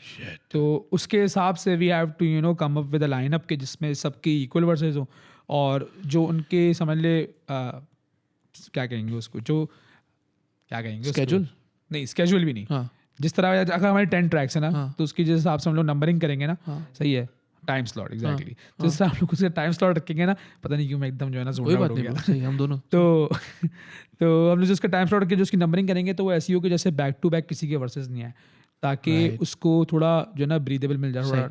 तो उसके हिसाब से we have to come up with a lineup के जिसमें सबके इक्वल वर्सेस हो, और जो उनके समझ ले क्या कहेंगे उसको, जो क्या कहेंगे स्केड्यूल, नहीं स्केड्यूल भी नहीं, जिस तरह अगर हमारे 10 ट्रैक्स है ना, तो उसके जिस हिसाब से हम लोग नंबरिंग करेंगे ना, सही है, टाइम स्लॉट एग्जैक्टली, तो जिस तरह हम लोग उसके टाइम स्लॉट रखेंगे ना, पता नहीं क्यों मैं एकदम जो है ना जोन आउट हो गया, सही हम दोनों तो हम लोग जिसका टाइम स्लॉट रखेंगे, जो उसकी नंबरिंग करेंगे, तो वो ऐसी हो कि जैसे बैक टू बैक किसी के वर्सेस नहीं आए, ताकि उसको थोड़ा जो है ना ब्रीदेबल मिल जाए, थोड़ा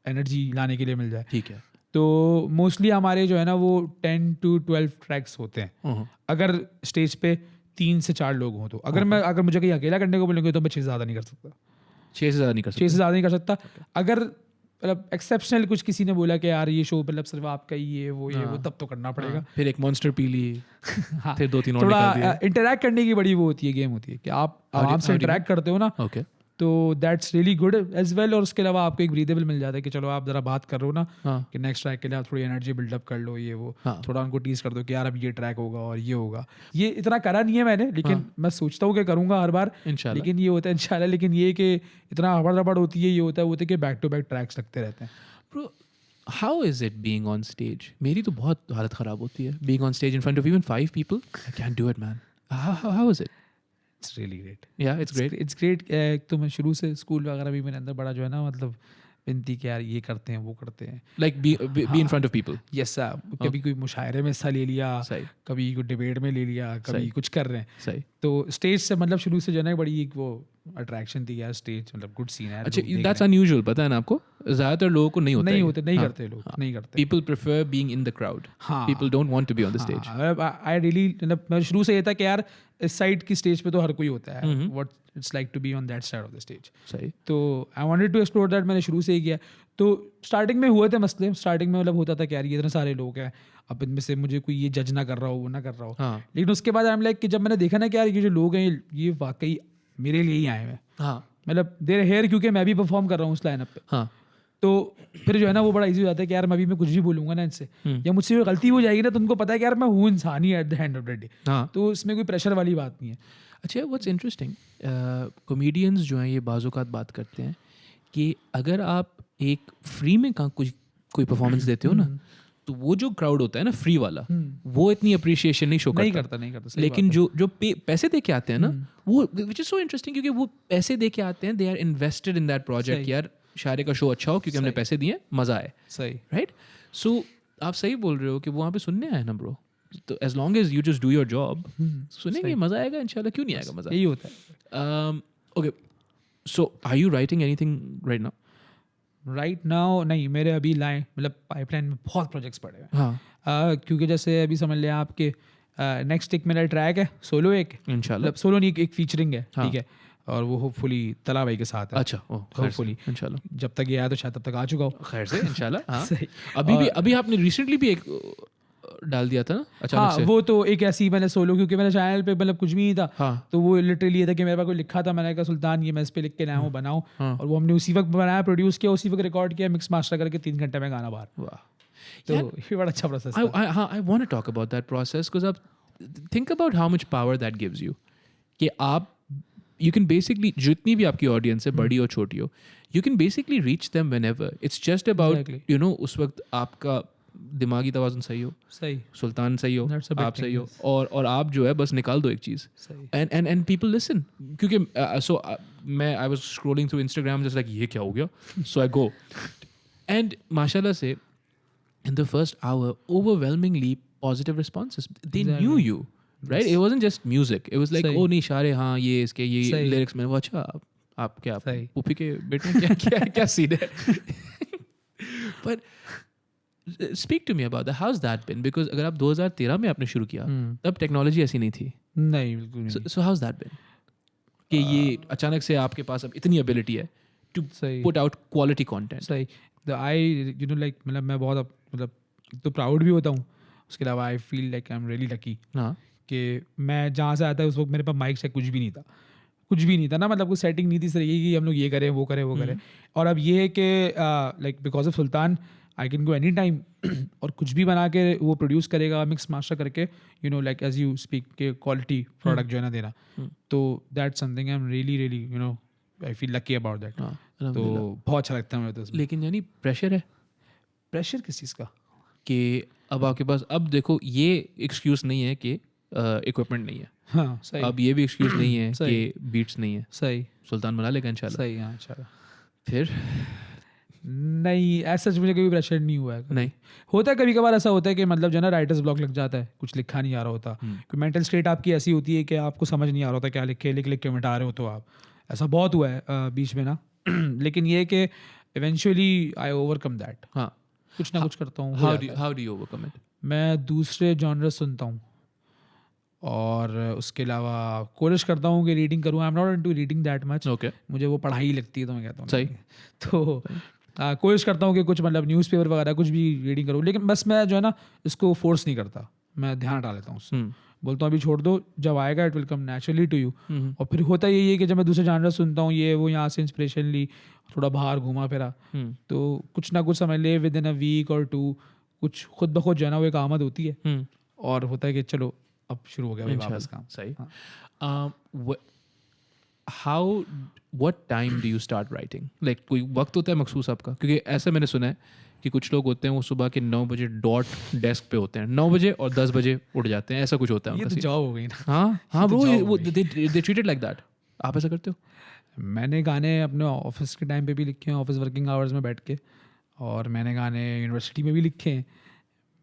एनर्जी लाने के लिए मिल जाए, ठीक है। तो मोस्टली हमारे जो है ना वो 10 to 12 ट्रैक्स होते हैं, अगर स्टेज पे 3 से 4 लोग हों तो, अगर मुझे कहीं अकेला करने को बोलेंगे तो मैं 6 से ज़्यादा नहीं कर सकता, 6 से ज़्यादा नहीं कर सकता। अगर मतलब एक्सेप्शनल कुछ किसी ने बोला कि यार ये शो मतलब सिर्फ आपका ही है, वो ये वो, तब तो करना पड़ेगा। फिर एक मॉन्स्टर पी ली, फिर 2-3 और निकाल दिए। इंटरैक्ट करने की बड़ी वो होती है, गेम होती है कि आप आराम से इंटरैक्ट करते हो ना, तो that's really good as well. और उसके अलावा आपको एक ब्रीदेबल मिल जाता है कि चलो आप जरा बात कर रहे हो ना कि नेक्स्ट ट्रैक के लिए आप थोड़ी एनर्जी बिल्डअप कर लो, ये वो थोड़ा उनको टीज कर दो कि यार अब ये ट्रैक होगा और ये होगा। ये इतना करा नहीं है मैंने, लेकिन मैं सोचता हूँ कि करूँगा हर बार, लेकिन ये होता है इंशाल्लाह। लेकिन ये कि इतना हबड़ रबड़ होती है, ये होता है कि बैक टू बैक ट्रैक्स लगते रहते हैं। Bro, how is it being on stage? मेरी तो बहुत हालत ख़राब होती है being on stage in front of even 5 people. I can't do it, man. How is it? It's really great. Yeah, it's great. It's great. तो मैं शुरू से स्कूल वगैरह भी मेरे अंदर बड़ा जो है ना, मतलब विनती कि यार ये करते हैं वो करते हैं, Like be in front of people. Yes sir, कभी कोई मुशायरे में हिस्सा ले लिया, सही कभी कोई डिबेट में ले लिया, कभी कुछ कर रहे हैं, सही. तो स्टेज से मतलब शुरू से जो है ना बड़ी एक वो अट्रैक्शन थी यार, स्टेज मतलब गुड सीन है। अच्छा, that's unusual, पता है ना आपको, ज़्यादातर लोगों को नहीं होता नहीं है. होते, नहीं करते लोग, नहीं करते। People prefer being in the crowd. हाँ, People don't want to be on the stage. I really मतलब मैं शुरू से ये था कि यार इस साइड की स्टेज पे तो हर कोई होता है, what it's like to be on that side of the stage. सही. तो I wanted to explore that, मैंने शुरू से ही किया। तो स्टार्टिंग में हुए थे मसले, स्टार्टिंग में मतलब होता था कि यार ये इतने सारे लोग हैं, अब इनमें से मुझे कोई ये जज ना कर रहा हो, वो ना कर रहा हो। हाँ. लेकिन उसके बाद आई एम लाइक कि जब मैंने देखा ना कि यार ये जो लोग हैं ये वाकई मेरे लिए ही आए हैं, हाँ. मतलब देर हेयर, क्योंकि मैं भी परफॉर्म कर रहा हूँ उस लाइनअप पे। हाँ. तो फिर जो है ना वो बड़ा इजी हो जाता है कि यार मैं कुछ भी बोलूंगा ना इनसे, या मुझसे कोई गलती हो जाएगी ना, तो उनको पता है कि यार मैं हूँ इंसान ही at the end of the day. हाँ. तो इसमें कोई प्रेशर वाली बात नहीं है। अच्छा, व्हाट्स इंटरेस्टिंग, कॉमेडियंस जो हैं ये बाज़-औक़ात बात करते हैं कि अगर आप एक फ्री में कोई परफॉर्मेंस देते हो ना, तो वो जो क्राउड होता है ना फ्री वाला, वो इतनी अप्रिशिएशन नहीं शो करता। नहीं करता। लेकिन जो पैसे दे के आते हैं ना, वो विच इज़ सो इंटरेस्टिंग, क्योंकि वो पैसे दे के आते हैं, they are invested in that project. यार शारे का शो अच्छा हो क्योंकि हमने पैसे दिए, मज़ा आए। सही, राइट? सो आप सही बोल रहे हो कि वो वहाँ पे सुनने आए ना ब्रो, तो as long as you just do your job, सुनेंगे, मज़ा आएगा इंशाल्लाह, क्यों नहीं आएगा मज़ा। यही होता है। Okay, so are you writing anything right now? Right now नहीं, मेरे अभी लाइन मतलब पाइपलाइन में बहुत प्रोजेक्ट्स पड़े हुए हैं। हाँ. क्योंकि जैसे अभी समझ लिया आपके नेक्स्ट एक मेरा ट्रैक है सोलो, एक इंशाल्लाह, मतलब सोलो नहीं, एक फीचरिंग है, हाँ. ठीक है, और वो होपफुली तला भाई के साथ है। अच्छा, होपफुली इंशाल्लाह, जब तक ये आया तो शायद तब तक आ चुका हो, खैर से इंशाल्लाह। हाँ. सही। अभी आपने रिसेंटली भी एक डाल दिया था ना अचानक हाँ, से? वो तो एक ऐसी मैंने सोलो, क्योंकि मेरे चैनल पे मतलब कुछ भी नहीं था। हाँ. तो वो लिटरली ये था कि मेरे पास कोई लिखा था, मैंने कहा सुल्तान ये मैं इस पे लिख के लाया हूँ, बनाओ। हाँ. और वो हमने उसी वक्त बनाया, प्रोड्यूस किया, उसी वक्त रिकॉर्ड किया, मिक्स मास्टर करके 3 घंटे में गाना बाहर। वाह, तो ये बड़ा अच्छा प्रोसेस था। I want to talk about that process because आप think about how much power that gives you, कि आप you can basically, जितनी भी आपकी ऑडियंस है, बड़ी और छोटी हो, you can basically reach them whenever. It's just about Exactly. you know उस वक्त आपका दिमागी तवाज़ुन सही हो, सही, सुल्तान सही हो, That's a big आप सही thing, हो, और आप जो है बस निकाल दो एक चीज़, सही। and people listen, क्योंकि मैं I was scrolling through Instagram just like ये क्या हो गया, so I go and माशाल्लाह से in the first hour overwhelmingly positive responses. They Exactly. knew you, right? It wasn't just music. It was like सही। oh नहीं शारे, हाँ ये इसके ये सही। lyrics में वो, अच्छा आप क्या सही। पुप्पी के बेटे में क्या सीन है? But speak to me about that. How's that been? Because अगर आप 2013 में आपने शुरू किया, तब टेक्नोलॉजी ऐसी नहीं थी. नहीं, बिल्कुल नहीं। So how's that been? कि ये अचानक से आपके पास अब इतनी ability है to सही, put out quality content. सही। आई लाइक मतलब मैं बहुत मतलब तो प्राउड भी होता हूँ, उसके अलावा I feel like I am really lucky हाँ. कि मैं जहाँ से आता है उस वक्त मेरे पास माइक से कुछ भी नहीं था ना, मतलब कुछ सेटिंग नहीं थी सर, ये कि हम लोग ये करें वो करें। और अब ये है कि like because of Sultan I can go any time और कुछ भी बना के वो प्रोड्यूस करेगा, मिक्स मास्टर करके, you know like as you speak के क्वालिटी प्रोडक्ट जो है ना देना। तो that's something I am really you know I feel lucky about that. तो बहुत अच्छा लगता है मुझे। तो लेकिन यानी प्रेशर है, प्रेशर किस चीज़ का? कि अब आपके पास, अब देखो ये एक्सक्यूज़ नहीं है कि इक्विपमेंट नहीं है, हाँ सही, अब ये भी एक्सक्यूज़ नहीं है सही। कि बीट्स नहीं है, सही, सुल्तान बना लेगा इंशाल्लाह। सही, हाँ इंशाल्लाह। फिर नहीं, ऐसा सच मुझे कभी प्रेशर नहीं हुआ है। नहीं होता है कभी कभार, ऐसा होता है कि मतलब जो है ना राइटर्स ब्लॉक लग जाता है, कुछ लिखा नहीं आ रहा होता, मेंटल स्टेट आपकी ऐसी होती है कि आपको समझ नहीं आ रहा होता क्या लिख के मिटा रहे हो, तो आप, ऐसा बहुत हुआ है बीच में ना। लेकिन ये कि इवेंचुअली आई ओवरकम दैट। हाँ, कुछ ना कुछ करता हूँ। How do you overcome it? मैं दूसरे जॉनर सुनता हूँ और उसके अलावा कोशिश करता हूँ कि रीडिंग करूँ। I am not into reading that much. Okay, मुझे वो पढ़ाई लगती है, तो मैं कहता हूँ सही। तो कोशिश करता हूँ कि कुछ मतलब न्यूज़पेपर वगैरह कुछ भी रीडिंग करूँ, लेकिन बस मैं जो है ना इसको फोर्स नहीं करता, मैं ध्यान हटा लेता हूँ उससे। बोलता हूँ अभी छोड़ दो, जब आएगा it will come naturally to you. और फिर होता यही है कि जब मैं दूसरे जॉनर सुनता हूँ, ये वो, यहाँ से इंस्पिरेशन ली, थोड़ा बाहर घूमा फिरा, तो कुछ ना कुछ समझ ले विद इन अ वीक और 2 कुछ खुद ब खुद जो है ना वो एक आमद होती है, और होता है कि चलो अब शुरू हो गया भाई वापस काम। सही। How what time do you start writing? Like कोई वक्त होता है मखसूस आपका? क्योंकि ऐसा मैंने सुना है कि कुछ लोग होते हैं वो सुबह के 9 बजे डॉट डेस्क पे होते हैं, 9 बजे और 10 बजे उठ जाते हैं, ऐसा कुछ होता है ये उनका तो scene। जॉब हो गई ना। हाँ हाँ bro, they treat it like that. आप ऐसा करते हो? मैंने गाने अपने ऑफिस के टाइम पे भी लिखे हैं, ऑफिस वर्किंग आवर्स में बैठ के, और मैंने गाने यूनिवर्सिटी में भी लिखे हैं,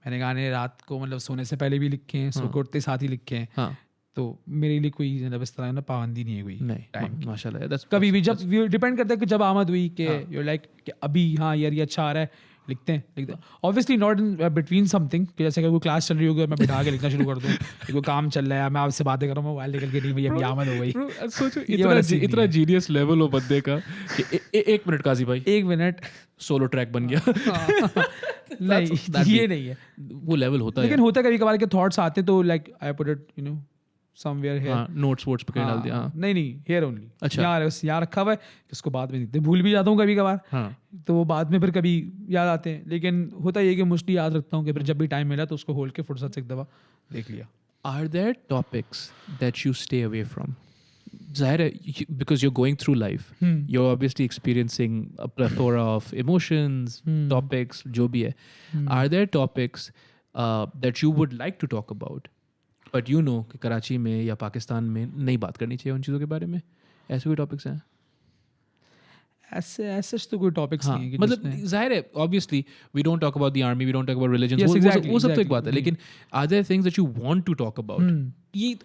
मैंने गाने रात को मतलब सोने से पहले भी लिखे हैं, सो के उठते साथ ही लिखे हैं। हाँ, तो मेरे लिए कोई मतलब इस तरह ना पाबंदी नहीं है कोई नहीं टाइम की। माशाल्लाह, that's कभी भी जब डिपेंड करता है कि जब आमद हुई कि यू लाइक कि अभी हाँ यार ये अच्छा आ रहा है, लिखते हैं। Obviously not in between something, कि जैसे अगर कोई क्लास चल रही होगी और मैं बिठा के लिखना शुरू कर दूँ, कोई काम चल रहा है, मैं आपसे बातें कर रहा हूँ, मोबाइल निकल के नहीं भैया अभी आमद हो गई। सोचो ये वाला scene इतना जीनियस लेवल हो बंदे का कि एक मिनट काजी भाई, 1 मिनट सोलो ट्रैक बन गया। नहीं ये नहीं है, वो लेवल होता है, लेकिन होता है कभी कभार के थॉट्स आते तो like I put it you know somewhere here. हाँ, नोट्स वोट्स पे कहीं डाल दिया। हाँ, नहीं हियर ओनली। अच्छा। यार बस यहाँ रखा हुआ है, उसको बाद में दिखते, भूल भी जाता हूँ कभी कभार, हाँ, तो वो बाद में फिर कभी याद आते हैं, लेकिन होता ये कि मोस्टली याद रखता हूँ कि फिर जब भी टाइम मिला तो उसको होल्ड के फुर्सत से एक दफ़ा देख लिया। Are there topics that you stay away from? Zahir, because you're going through life, you're obviously experiencing a plethora of emotions, topics, जो भी है. Are there topics that you would like to talk about, but you know कि कराची में या पाकिस्तान में नहीं बात करनी चाहिए उन चीज़ों के बारे में? ऐसे कोई topics हैं? ऐसे तो कोई टॉपिक्स नहीं है कि मतलब जाहिर है obviously we don't talk about the army, we don't talk about religion, Yes, वो सब तो एक बात है, लेकिन are there things that you want to talk about? ये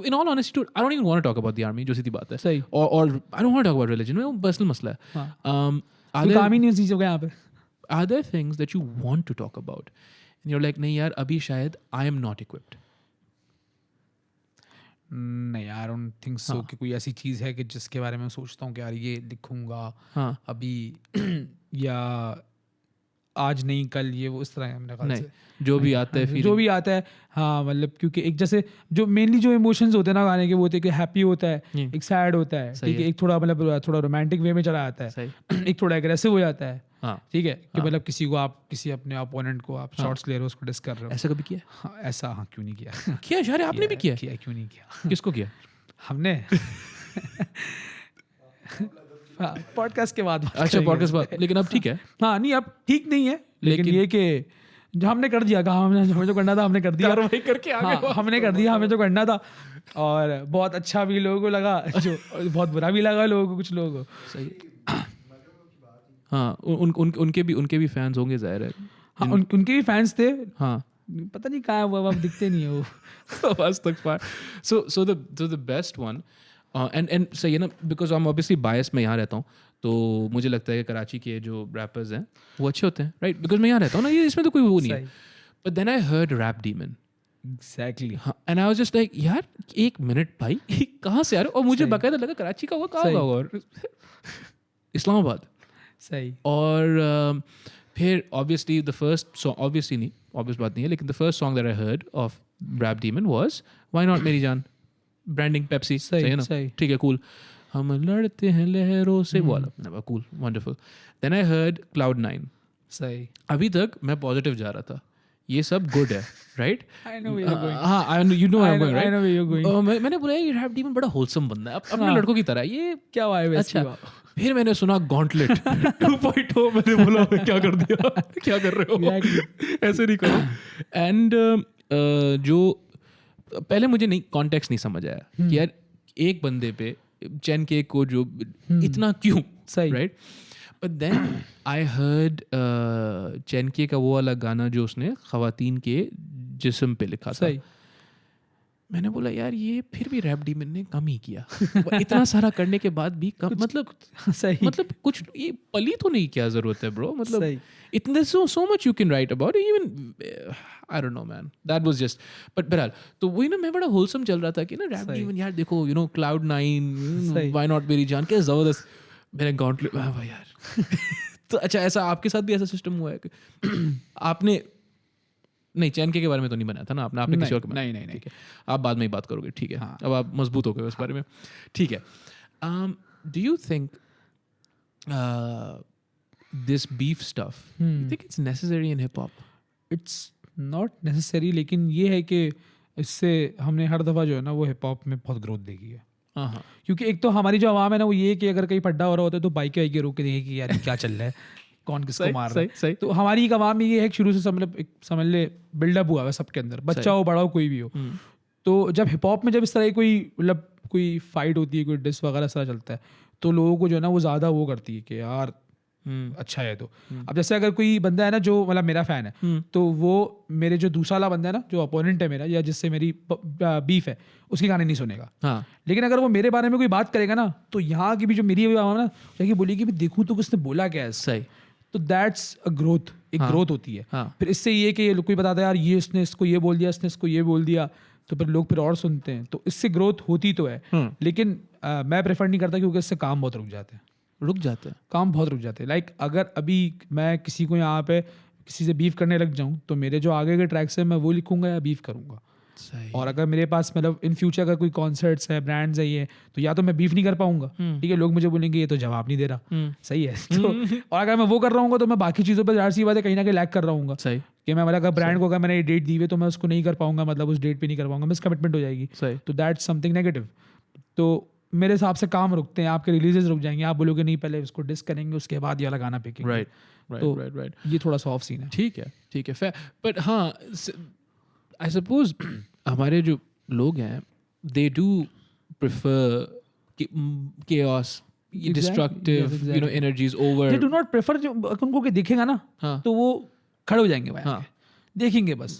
in all honesty I don't even want to talk about the army, जो सीधी बात है, सही, और I don't want to talk about religion, वो पर्सनल मसला है। काम ही नहीं चीज़ों का यहाँ पे। Are there things that you want to talk about and you're like नहीं यार अभी शायद I am not equipped? नहीं, आई डोंट थिंक सो कि कोई ऐसी चीज़ है कि जिसके बारे में सोचता हूँ कि यार ये लिखूंगा अभी या आज नहीं कल, ये वो इस तरह है मेरे ख्याल से। जो भी आता है जो भी आता है, हाँ मतलब क्योंकि एक जैसे जो मेनली जो इमोशंस होते हैं ना गाने के, वो होते हैं कि हैप्पी होता है, एक सैड होता है, ठीक है, एक थोड़ा मतलब थोड़ा रोमांटिक वे में चला जाता है, एक थोड़ा एग्रेसिव हो जाता है, ठीक है, कि मतलब किसी को आप किसी अपने अपोनेंट को आप शॉट्स ले रहे हो, उसको डिस कर रहे हो। ऐसा कभी किया? हाँ, ऐसा हाँ क्यों नहीं किया? किया शारे, आपने भी किया? क्यों नहीं किया? किसको किया? हमने पॉडकास्ट के बाद। अच्छा, पॉडकास्ट बाद, लेकिन अब ठीक है। हाँ नहीं अब ठीक नहीं है, लेकिन ये कि जो हमने कर दिया, कहा हमने हमें जो करना था हमने कर दिया, कार्रवाई करके आगे। हाँ हमने कर दिया हमें जो करना था, और बहुत अच्छा भी लोगों को लगा, जो बहुत बुरा भी लगा लोगों को, कुछ लोगों को। सही। हाँ, उनके भी फैंस होंगे जाहिर है। हाँ उनके भी फैंस थे। हाँ, पता नहीं कहाँ हुआ, अब दिखते नहीं है वो। आज तक so the best one and सही है ना, because I'm obviously biased, मैं यहाँ रहता हूँ, तो मुझे लगता है कि कराची के जो रैपर्स हैं वो अच्छे होते हैं, राइट, बिकॉज मैं यहाँ रहता हूँ ना, ये इसमें तो कोई वो नहीं है। But then I heard Rap Demon, exactly, हाँ, and I was just like यार एक मिनट भाई, कहाँ से आ रहे हो? और मुझे बाकायदा लगा कराची का हुआ, कहाँ होगा, और इस्लामाबाद। सही। और फिर obviously the first song, obviously नहीं, ऑब्वियस बात नहीं है, लेकिन the first song that I heard of rap demon was why not मेरी जान, ब्रांडिंग पेप्सी, सही है ना, ठीक है, कूल, हम लड़ते हैं लहरों से, वो वाला, cool, wonderful. Then I heard Cloud9, सही। अभी तक मैं पॉजिटिव जा रहा था, ये सब गुड है, right? I know where you're going. हाँ, you know where I'm going, right? I know where you're going. मैंने बोला ये रैप डीमन बड़ा होलसम बंदा है, अपने लड़कों की तरह, ये क्या वाइब है? अच्छा। फिर मैंने सुना गॉन्टलेट 2.0, मैंने बोला क्या कर दिया, क्या कर रहे हो, ऐसे नहीं करो। एंड जो पहले मुझे नहीं कॉन्टेक्स्ट नहीं समझ आया कि यार एक बंदे पे चैन के को जो इतना क्यों, सही, right? But then I heard Chen K का वो वाला गाना जो उसने खवातीन के जिस्म पे लिखा था, मैंने बोला यार ये फिर भी रैप डीमन ने कम ही किया, इतना सारा करने के बाद भी कम, मतलब सही, मतलब कुछ ये पली तो नहीं, क्या जरूरत है ब्रो, मतलब इतने so much you can write about it, even I don't know man, that was just, but बहरहाल तो वही ना, मैं बड़ा होलसम चल रहा था कि ना रैप डीमन यार देखो, you know Cloud9, why not मेरी जान, क्या जबरदस्त, मैंने गॉन्टलेट, वाह यार। तो अच्छा, ऐसा आपके साथ भी ऐसा सिस्टम हुआ है कि आपने नहीं, चैन के बारे में तो नहीं बनाया था ना आपने किसी और के, नहीं, ठीक है, आप बाद में ही बात करोगे, ठीक है, हाँ। अब आप मजबूत हो गए उस बारे में, ठीक है। Do you think this beef stuff, you think it's necessary in hip hop? It's not necessary, लेकिन ये है कि इससे हमने हर दफ़ा जो है ना वो हिप हॉप में बहुत ग्रोथ देखी है। हाँ, क्योंकि एक तो हमारी जो आवाम है ना वो ये कि अगर कहीं पड्डा हो रहा होता है तो बाइक वाइक रोक के देखे कि यार क्या चल रहा है, कौन किसको मार रहा है। सही। तो हमारी एक आवाम में ये है शुरू से समझ ले बिल्डअप हुआ है सबके अंदर, बच्चा हो बड़ा हो कोई भी हो। तो जब हिप हॉप में जब इस तरह की कोई मतलब कोई फाइट होती है, कोई डिस वगैरह सारा चलता है, तो लोगों को जो है ना वो ज़्यादा वो करती है कि यार अच्छा है। तो अब जैसे अगर कोई बंदा है ना जो मतलब मेरा फ़ैन है, तो वो मेरे जो दूसरा वाला बंदा है ना जो अपोनेंट है मेरा या जिससे मेरी बीफ है, उसके गाने नहीं सुनेगा। हाँ लेकिन अगर वो मेरे बारे में कोई बात करेगा ना, तो यहाँ की भी जो मेरी आवाम ना जाके बोलेगी भी देखूँ तो किसने बोला क्या है इसको। सही। तो दैट्स अ ग्रोथ, एक ग्रोथ होती है। हाँ। फिर इससे ये कि कोई बताता है यार ये इसने इसको ये बोल दिया, इसने इसको ये बोल दिया, तो फिर लोग फिर और सुनते हैं, तो इससे ग्रोथ होती तो है। लेकिन मैं प्रेफर नहीं करता क्योंकि इससे काम बहुत रुक जाते हैं। काम बहुत रुक जाते हैं। लाइक अगर अभी मैं किसी को यहाँ पे किसी से बीफ करने लग जाऊँ, तो मेरे जो आगे के ट्रैक्स है मैं वो लिखूंगा या बीफ करूंगा। और अगर मेरे पास मतलब इन फ्यूचर अगर कोई कॉन्सर्ट्स है, ब्रांड्स है, ये तो या तो मैं बीफ नहीं कर पाऊंगा, ठीक है, लोग मुझे बोलेंगे ये तो जवाब नहीं दे रहा, सही है। तो और अगर मैं वो कर रहा हूँ तो मैं बाकी चीज़ों पर ज़ाहिर सी बात है कहीं ना कहीं लैग कर रहा हूँ कि मैं मतलब अगर ब्रांड को अगर मैंने ये डेट दी हुई तो मैं उसको नहीं कर पाऊंगा, मतलब उस डेट पे नहीं कर पाऊंगा, मिस कमिटमेंट हो जाएगी। तो दैट्स समथिंग नेगेटिव। तो मेरे हिसाब से काम रुकते हैं, आपके रिलीजेस रुक जाएंगे, आप बोलोगे नहीं पहले उसको डिस करेंगे उसके बाद ये वाला गाना फेंकेंगे। राइट। ये थोड़ा सा ऑफ सीन है। ठीक है फेयर। बट हाँ, आई सपोज हमारे जो लोग हैं they do prefer chaos, destructive, you know, energies over. They do not prefer, जो उनको के दिखेगा ना तो वो खड़े हो जाएंगे भाई, देखेंगे बस।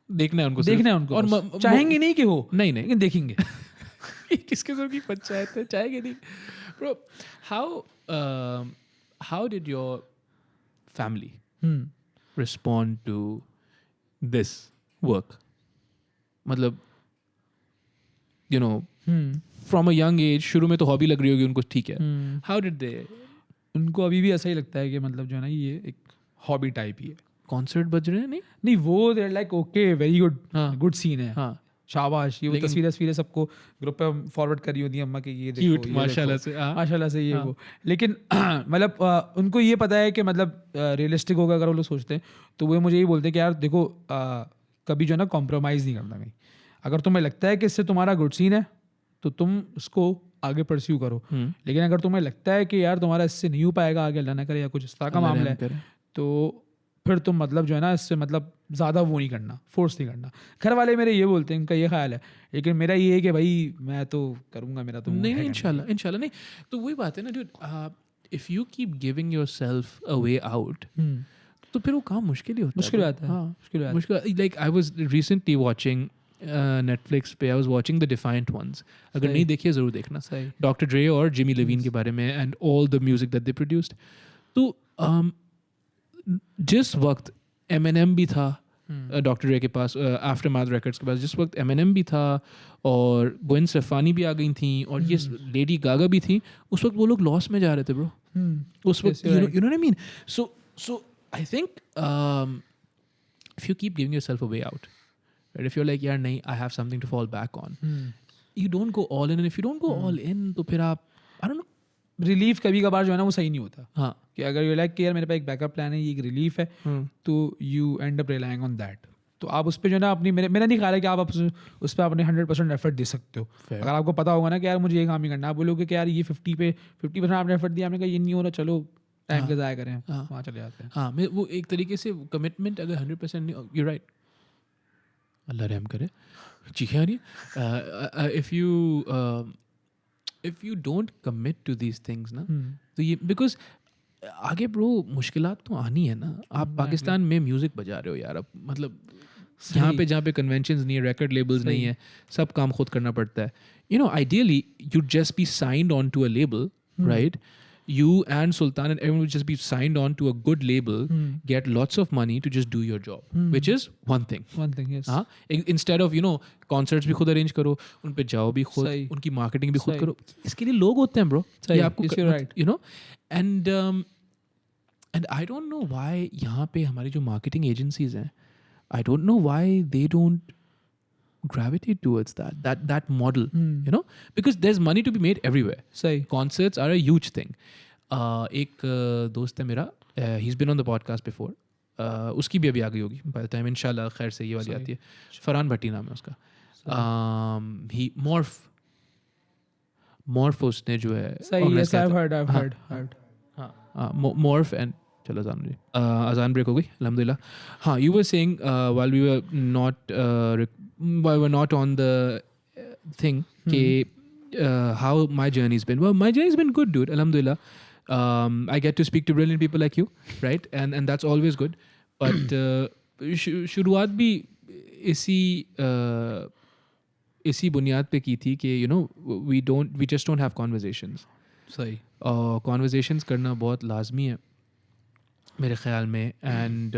देखना है उनको, देखना है उनको, और चाहेंगे नहीं कि हो, नहीं लेकिन देखेंगे। किस किस्म की पंचायत है, चाहेंगे नहीं। Bro, how did your family respond to this work? मतलब you know, from a young age, शुरू में तो हॉबी लग रही होगी उनको, ठीक है। How did they? उनको अभी भी ऐसा ही लगता है कि मतलब जो है ना ये एक हॉबी टाइप ही है। कॉन्सर्ट बज रहे हैं नहीं वो there like okay very good, good scene है, हाँ शाबाश। ये वो तस्वीरें सबको ग्रुप पे फॉरवर्ड करी होती है अम्मा के, ये देखो, क्यूट, माशाल्लाह से ये वो। लेकिन मतलब उनको ये पता है कि मतलब रियलिस्टिक होगा अगर वो लोग सोचते हैं, तो वो मुझे यही बोलते हैं कि यार देखो कभी जो है ना कॉम्प्रोमाइज़ नहीं करना कहीं। अगर तुम्हें लगता है कि इससे तुम्हारा गुड सीन है तो तुम उसको आगे परस्यू करो, लेकिन अगर तुम्हें लगता है कि यार तुम्हारा इससे नहीं हो पाएगा आगे, अल्लाह ना करे या कुछ इस तरह का मामला है, तो फिर तुम मतलब जो है ना इससे मतलब ज़्यादा वो नहीं करना, फोर्स नहीं करना। घर वाले मेरे ये बोलते हैं, उनका ये ख्याल है, लेकिन मेरा ये है कि भाई मैं तो करूँगा, मेरा तो नहीं इंशाल्लाह नहीं। तो वही बात है ना dude, if you keep giving yourself a way out तो फिर वो काम मुश्किल ही होता है। मुश्किल। Like I was recently watching Netflix पे, I was watching the defiant ones. अगर नहीं देखिए ज़रूर देखना, डॉक्टर ड्रे और जिमी लेविन के बारे में, and all the music that they produced. तो जिस वक्त एमएनएम भी था डॉक्टर ड्रे के पास, आफ्टरमैथ रिकॉर्ड्स के पास, जिस वक्त एमएनएम भी था और गोइन स्टेफानी भी आ गई थी और ये लेडी गागा भी थी, उस वक्त वो लोग लॉस में जा रहे थे ब्रो। उस वक्त you know what I mean. So I think if you keep giving yourself a way out, right, if you're like यार नहीं, I have something to fall back on, you don't go all in, and if you don't go all in तो फिर आप I don't know, relief कभी कभार जो है ना वो सही नहीं होता। हाँ, कि अगर यू लाइक कि यार मेरे पास एक बैकअप प्लान है, ये एक रिलीफ है, तो you and up relying on that. तो आप उस पर जो है ना अपनी, मेरा नहीं ख्याल है कि आप उस पर अपने 100% एफर्ट दे सकते हो। अगर आपको पता होगा ना कि यार मुझे ये काम ही करना है, आप बोलोगे कि यार ये 50% आपने एफर्ट दिया, आपने कहा ये नहीं हो रहा, चलो टाइम का ज़ाया करें, वहाँ चले जाते हैं। हाँ, वो एक तरीके से कमिटमेंट अगर 100% नहीं, यू राइट, अल्लाह रहम करे, चीखें आ रही है। If you don't commit to these things ना, तो ये बिकॉज आगे ब्रो मुश्किलात तो आनी है ना। आप पाकिस्तान में म्यूज़िक बजा रहे हो यार, अब मतलब यहाँ पे जहाँ पे कन्वेंशंस नहीं है, रिकॉर्ड लेबल्स नहीं है, सब काम खुद करना पड़ता है। You know ideally you'd just be signed on to a label, right? You and Sultan and everyone would just be signed on to a good label, get lots of money to just do your job, which is one thing. Yes. Instead of, you know, concerts भी खुद arrange करो, उन पे जाओ भी खुद, उनकी marketing भी खुद करो, इसके लिए लोग होते हैं bro। ये आपको right. You know, and I don't know why यहाँ पे हमारी जो marketing agencies हैं, I don't know why they don't gravitate towards that model, you know, because there's money to be made everywhere. Concerts are a huge thing. एक दोस्त है मेरा, he's been on the podcast before, उसकी भी अभी आ गई होगी by the time इंशाल्लाह खैर से ये वाली आती है, फरहान भट्टी नाम है उसका। he morph उसने जो है yes, I've heard. हाँ, morph and चलो अजान ब्रेक हो गई अल्हम्दुलिल्लाह। हाँ, you were saying while we were not on the thing कि how my journey's been. Well, my journey's been good, dude. Alhamdulillah. I get to speak to brilliant people like you, right? And that's always good. But शुरुआत भी इसी बुनियाद पे की थी कि we just don't have conversations. सही. Conversations करना बहुत लाजमी है मेरे ख्याल में. And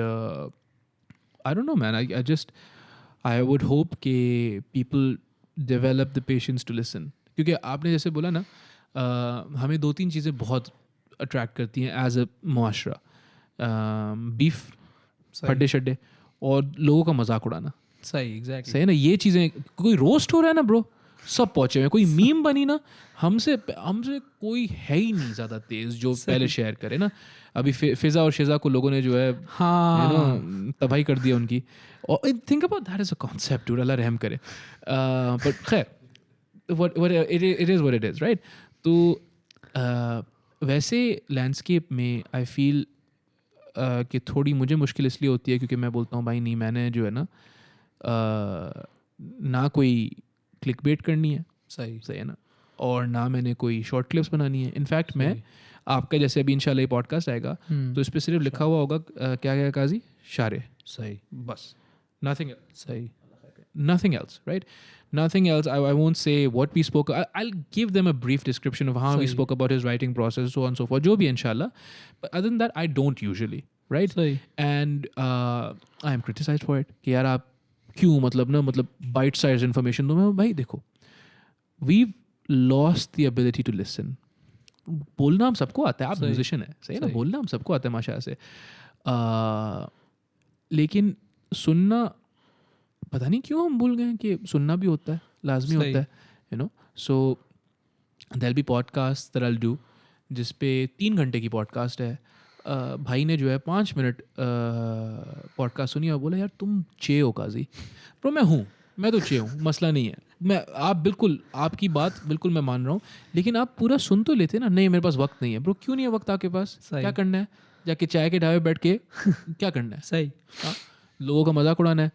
I don't know, man. I would hope कि people develop the patience to listen. क्योंकि आपने जैसे बोला ना, हमें 2-3 चीज़ें बहुत अट्रैक्ट करती हैं एज अ मुआशरा. बीफ, फड्डे शड्डे और लोगों का मजाक उड़ाना. सही, एग्जैक्टली. सही है ना. ये चीज़ें, कोई रोस्ट हो रहा है ना ब्रो, सब पहुँचे हुए. कोई मीम बनी ना, हमसे कोई है ही नहीं ज़्यादा तेज़ जो पहले शेयर करे ना. अभी फिज़ा और शिज़ा को लोगों ने जो है तबाही कर दिया उनकी. और think about that is a concept dude, अल्लाह रहम करे. बट खैर, it is what it is, right? तो वैसे लैंडस्केप में आई फील कि थोड़ी मुझे मुश्किल इसलिए होती है क्योंकि मैं बोलता हूँ भाई नहीं, मैंने जो है ना कोई क्लिक बेट करनी है. सही है ना. और ना मैंने कोई शॉर्ट क्लिप्स बनानी है. इनफैक्ट मैं आपका जैसे अभी इंशाल्लाह ये पॉडकास्ट आएगा तो इस पर सिर्फ लिखा हुआ होगा क्या काजी, शारे. सही, बस. Nothing else. सही. Nothing else, right? Nothing else. I won't say what we spoke. I'll give them a brief description of how we spoke about his writing process, so on and so forth. जो भी inshallah. But other than that, I don't usually, right? And I am criticized for it. कि यार आप क्यों मतलब bite-sized information दो. मैं भाई देखो, we've lost the ability to listen. बोलना हम सबको आता है. आप म्यूजिशियन है, सही है ना. बोलना हम सबको आता है माशाल्लाह से. लेकिन सुनना पता नहीं क्यों हम भूल गए कि सुनना भी होता है, लाजमी होता है, so there be podcast that I will do जिस पे 3 घंटे की पॉडकास्ट है. भाई ने जो है 5 मिनट पॉडकास्ट सुनी और बोला यार तुम चे हो काजी. तो मैं तो चे हूँ, मसला नहीं है. आप बिल्कुल, आपकी बात बिल्कुल मैं मान रहा हूँ, लेकिन आप पूरा सुन तो लेते ना. नहीं मेरे पास वक्त नहीं है. ब्रो क्यों नहीं है वक्त आपके पास? क्या करना है? जाके चाय के ढाबे बैठ के क्या करना है? सही. लोगों का मजाक उड़ाना है?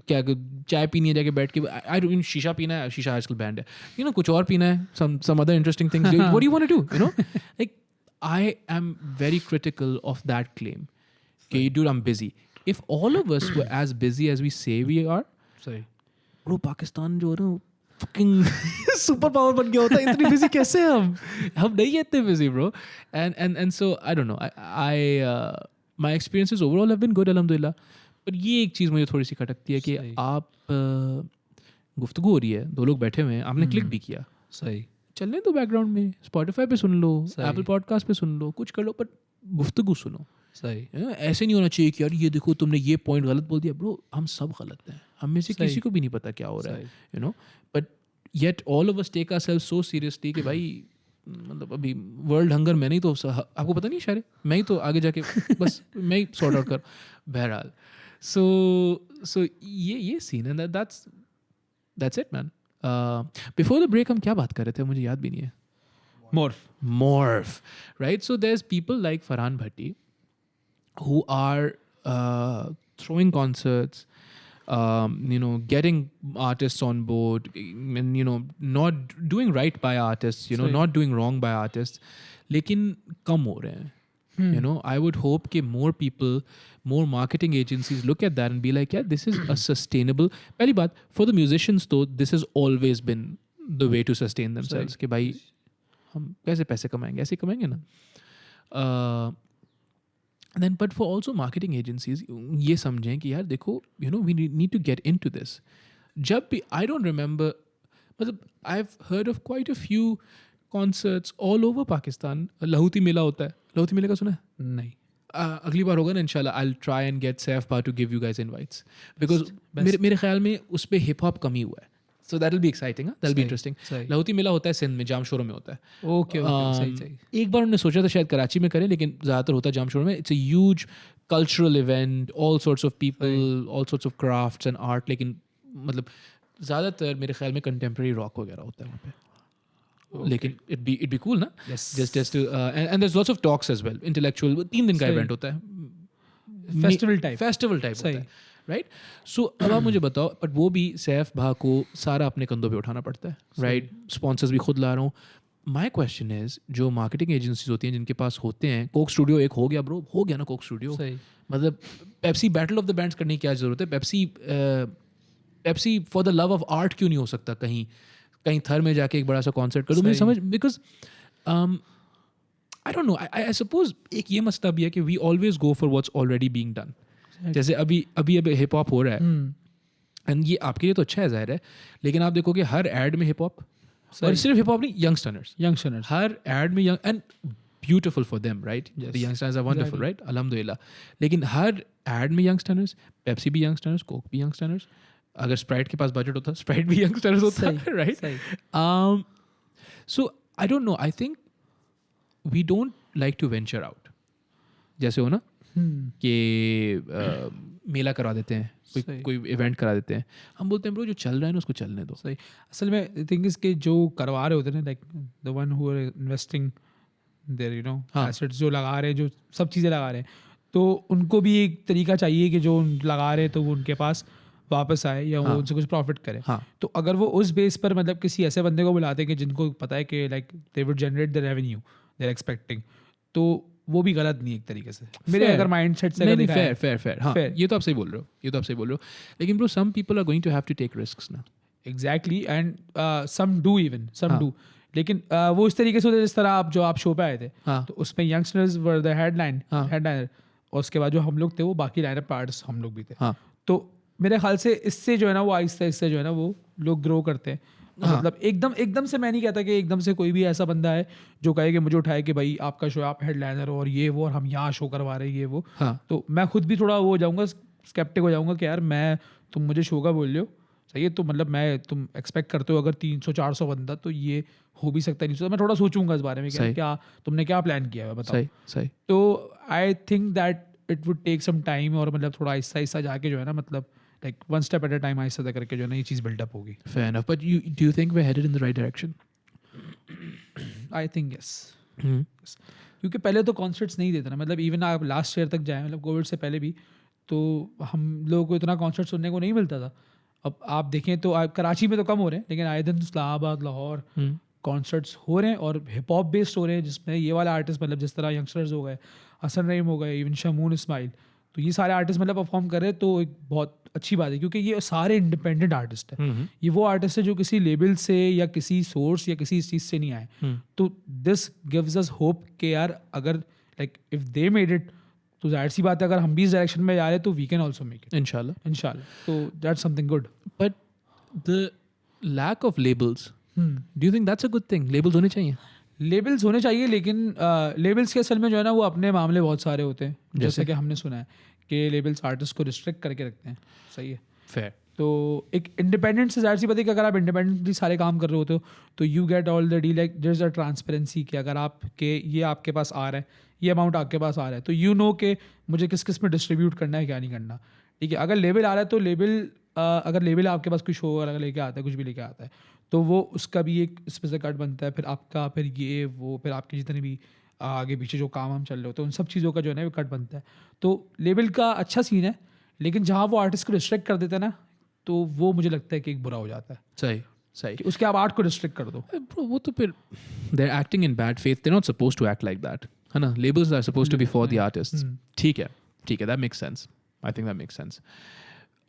क्या चाय पीनी है जाके बैठ के? आई डोंट, शीशा पीना है, शीशा आजकल बैंड है, कुछ और पीना है, some other interesting things. What do you want to do? Like I am very critical of that claim. Okay, dude, I'm busy. If all of us were as busy as we say we are, sorry, bro, Pakistan जो है ना fucking super power बन गया होता है. इतनी busy कैसे हम नहीं है इतने busy, bro. And so I don't know. I my experiences overall have been good, alhamdulillah. पर ये एक चीज़ मुझे थोड़ी सी खटकती है कि आप गुफ्तगू हो रही है, 2 लोग बैठे हुए हैं, आपने क्लिक भी किया. सही. चलने दो बैकग्राउंड में, स्पॉटिफाई पे सुन लो, एप्पल पॉडकास्ट पे सुन लो, कुछ कर लो, पर गुफ्तगू सुनो. सही. ऐसे नहीं होना चाहिए कि यार ये देखो तुमने ये पॉइंट गलत बोल दिया. ब्रो हम सब गलत हैं, हम में से किसी को भी नहीं पता क्या हो रहा है, but yet all of us take ourselves so seriously कि भाई मतलब अभी वर्ल्ड हंगर मैंने ही तो, आपको पता नहीं शायद मैं ही तो आगे जाके बस मैं ही सॉर्ट आउट कर. बहरहाल so ये सीन है. that's it man. Before the break हम क्या बात कर रहे थे मुझे याद भी नहीं है. Morph, right? So there's people like Farhan Bhatti who are throwing concerts, getting artists on board, and not doing right by artists, not doing wrong by artists, लेकिन कम हो रहे हैं. I would hope कि more people, more marketing agencies look at that and be like, yeah, this is a sustainable. पहली बात, for the musicians though, this has always been the way to sustain themselves. कि भाई हम कैसे पैसे कमाएंगे? ऐसे कमाएंगे ना. Then, but for also marketing agencies, ये समझें कि यार देखो, we need to get into this. जब भी, I don't remember, मतलब I've heard of quite a few concerts all over Pakistan. लाहौती मेला होता है. लाहौती मेले का सुना है? नहीं. अगली बार होगा ना इंशाल्लाह. I'll try and get Saif Bha to give you guys invites because मेरे ख्याल में उस पे हिप हॉप कम ही हुआ है. So that'll be exciting. That'll be interesting. लाहौती मेला होता है सिंध में, जाम शोरों में होता है. Okay. सही. एक बार उन्होंने सोचा था शायद कराची में करें, लेकिन ज़्यादातर होता है जाम शोरों में. It's a huge cultural event, all sorts of people, all sorts of crafts and art. लेकिन मतलब ज़्यादातर मेरे ख्याल में contemporary rock वगैरह होता है वहाँ पे. लेकिन it'd be cool ना. Yes. Just to and there's lots of talks as well, intellectual. 3 दिन का event होता है. Festival type होता है. राइट. सो अब आप मुझे बताओ, बट वो भी सैफ भा को सारा अपने कंधों पे उठाना पड़ता है, राइट. स्पॉन्सर्स भी खुद ला रहा हूँ. माई क्वेश्चन इज, जो मार्केटिंग एजेंसीज होती हैं जिनके पास होते हैं, कोक स्टूडियो एक हो गया ब्रो, हो गया ना कोक स्टूडियो. मतलब Pepsi battle of the bands करने की क्या जरूरत है. Pepsi for the love of art क्यों नहीं हो सकता कहीं थर में जाके एक बड़ा सा कॉन्सर्ट कर दो. मुझे समझ, because I don't know, I suppose एक ये मसला भी है कि we always go for what's already being done. जैसे अभी हिप हॉप हो रहा है, एंड ये आपके लिए तो अच्छा है जाहिर है, लेकिन आप देखोगे हर एड में हिप हॉप, और सिर्फ हिप हॉप नहीं, यंगस्टर्स हर एड में young, and beautiful for them, right. The youngsters are wonderful, right, अल्हम्दुलिल्लाह. लेकिन हर एड में यंगस्टर्स, पेप्सी भी यंगस्टर्स, कोक भी यंगस्टर्स. अगर स्प्राइट के पास बजट होता, स्प्राइट भी यंगस्टर्स होता है, right. So I don't know, I think we don't like to venture out. जैसे हो ना कि मेला करवा देते हैं, कोई इवेंट करा देते हैं, हम बोलते हैं ब्रो जो चल रहा है ना उसको चलने दो. सही. असल में थिंग इज कि जो करवा रहे होते हैं ना, like the one who are investing there, you know, assets जो लगा रहे हैं, जो सब चीज़ें लगा रहे हैं, तो उनको भी एक तरीका चाहिए कि जो लगा रहे हैं तो वो उनके पास वापस आए या वो उनसे कुछ प्रॉफिट करे. तो अगर वो उस बेस पर मतलब किसी ऐसे बंदे को बुलाते हैं कि जिनको पता है कि like they would generate the revenue they are expecting, तो वो भी गलत नहीं एक तरीके से मेरे अगर माइंडसेट से. नहीं, फेयर. हाँ, ये तो आप सही बोल रहे हो, लेकिन bro some people are going to have to take risks ना. Exactly, and some do. लेकिन वो इस तरीके से होता है जिस तरह आप शो पे आए थे, तो उसमें यंगस्टर्स वर द हेडलाइनर, और उसके बाद जो हम लोग थे वो बाकी लाइनअप आर्टिस्ट हम लोग भी थे. तो मेरे ख्याल से इससे जो है ना वो आहिस्ता आहिस्ता जो है ना वो लोग ग्रो करते हैं. मतलब एकदम से मैं नहीं कहता कि एकदम से कोई भी ऐसा बंदा है जो कहे कि मुझे उठाए कि भाई आपका शो, आप हेडलाइनर हो और ये वो, और हम यहाँ शो करवा रहे हैं ये वो. तो मैं खुद भी थोड़ा वो हो जाऊँगा, स्केप्टिक हो जाऊँगा कि यार तुम मुझे शो का बोल रहे हो, सही है, तो मतलब तुम एक्सपेक्ट करते हो अगर 300-400 बंदा, तो ये हो भी सकता नहीं. तो मैं थोड़ा सोचूंगा इस बारे में क्या तुमने क्या प्लान किया है, बताओ. सही. तो I think that it would take some time, और मतलब थोड़ा आहिस्ता जाके जो है ना, मतलब like one step at a time आहिस्ता करके जो है ना ये चीज़ बिल्डअप होगी. Fair enough, but do you think we're headed in the right direction? I think yes. क्योंकि पहले तो कॉन्सर्ट्स नहीं देते ना, मतलब इवन आप लास्ट ईयर तक जाएं, मतलब कोविड से पहले भी, तो हम लोगों को इतना कॉन्सर्ट सुनने को नहीं मिलता था. अब आप देखें तो कराची में तो कम हो रहे हैं, लेकिन आए दिन इस्लामाबाद, लाहौर कॉन्सर्ट्स हो रहे हैं, और हिप हॉप बेस्ड हो रहे हैं, जिसमें ये वाले आर्टिस्ट मतलब जिस तरह यंगस्टर्स हो गए, हसन रहीम हो गए, इवन शमून इस्माइल, तो ये सारे आर्टिस्ट मतलब परफॉर्म कर रहे हैं. तो एक बहुत अच्छी बात है, क्योंकि ये सारे इंडिपेंडेंट आर्टिस्ट हैं. ये वो आर्टिस्ट है जो किसी लेबल से या किसी सोर्स या किसी चीज़ से नहीं आए. तो दिस गिव्स अस होप कि यार अगर like if they made it, तो जाहिर सी बात है अगर हम भी इस डायरेक्शन में जा रहे हैं तो we can also make it, इंशाल्लाह. तो that's something good. But the lack of labels, do you think that's a good thing? Labels होने चाहिए. लेबल्स होने चाहिए, लेकिन लेबल्स के असल में जो है ना वो अपने मामले बहुत सारे होते हैं. जैसे कि हमने सुना है कि लेबल्स आर्टिस्ट को रिस्ट्रिक्ट करके रखते हैं. सही है, फेयर. तो एक इंडिपेंडेंट से जाहिर सी बात है कि अगर आप इंडिपेंडेंटली सारे काम कर रहे होते हो तो you get all the D, like there is a transparency कि अगर आपके ये आपके पास आ रहा है, ये अमाउंट आपके पास आ रहा है, तो यू नो कि मुझे किस किस में डिस्ट्रीब्यूट करना है, क्या नहीं करना. ठीक है, अगर लेबल आ रहा है तो अगर लेबल आपके पास कोई शो अगर लेके आता है, कुछ भी लेके आता है, तो वो उसका भी एक स्पेशल कट बनता है, फिर आपका, फिर ये वो, फिर आपके जितने भी आगे पीछे जो काम हम चल रहे होते हैं उन सब चीज़ों का जो है ना कट बनता है. तो लेबल का अच्छा सीन है, लेकिन जहाँ वो आर्टिस्ट को रिस्ट्रिक्ट कर देता है ना, तो वो मुझे लगता है कि एक बुरा हो जाता है. सही. उसके आप आर्ट को रिस्ट्रिक्ट कर दो. Bro, वो तो फिर they're acting in bad faith. They're not supposed to act like that, है ना. Labels are supposed to be for the artists. ठीक है, that makes sense. I think that makes sense.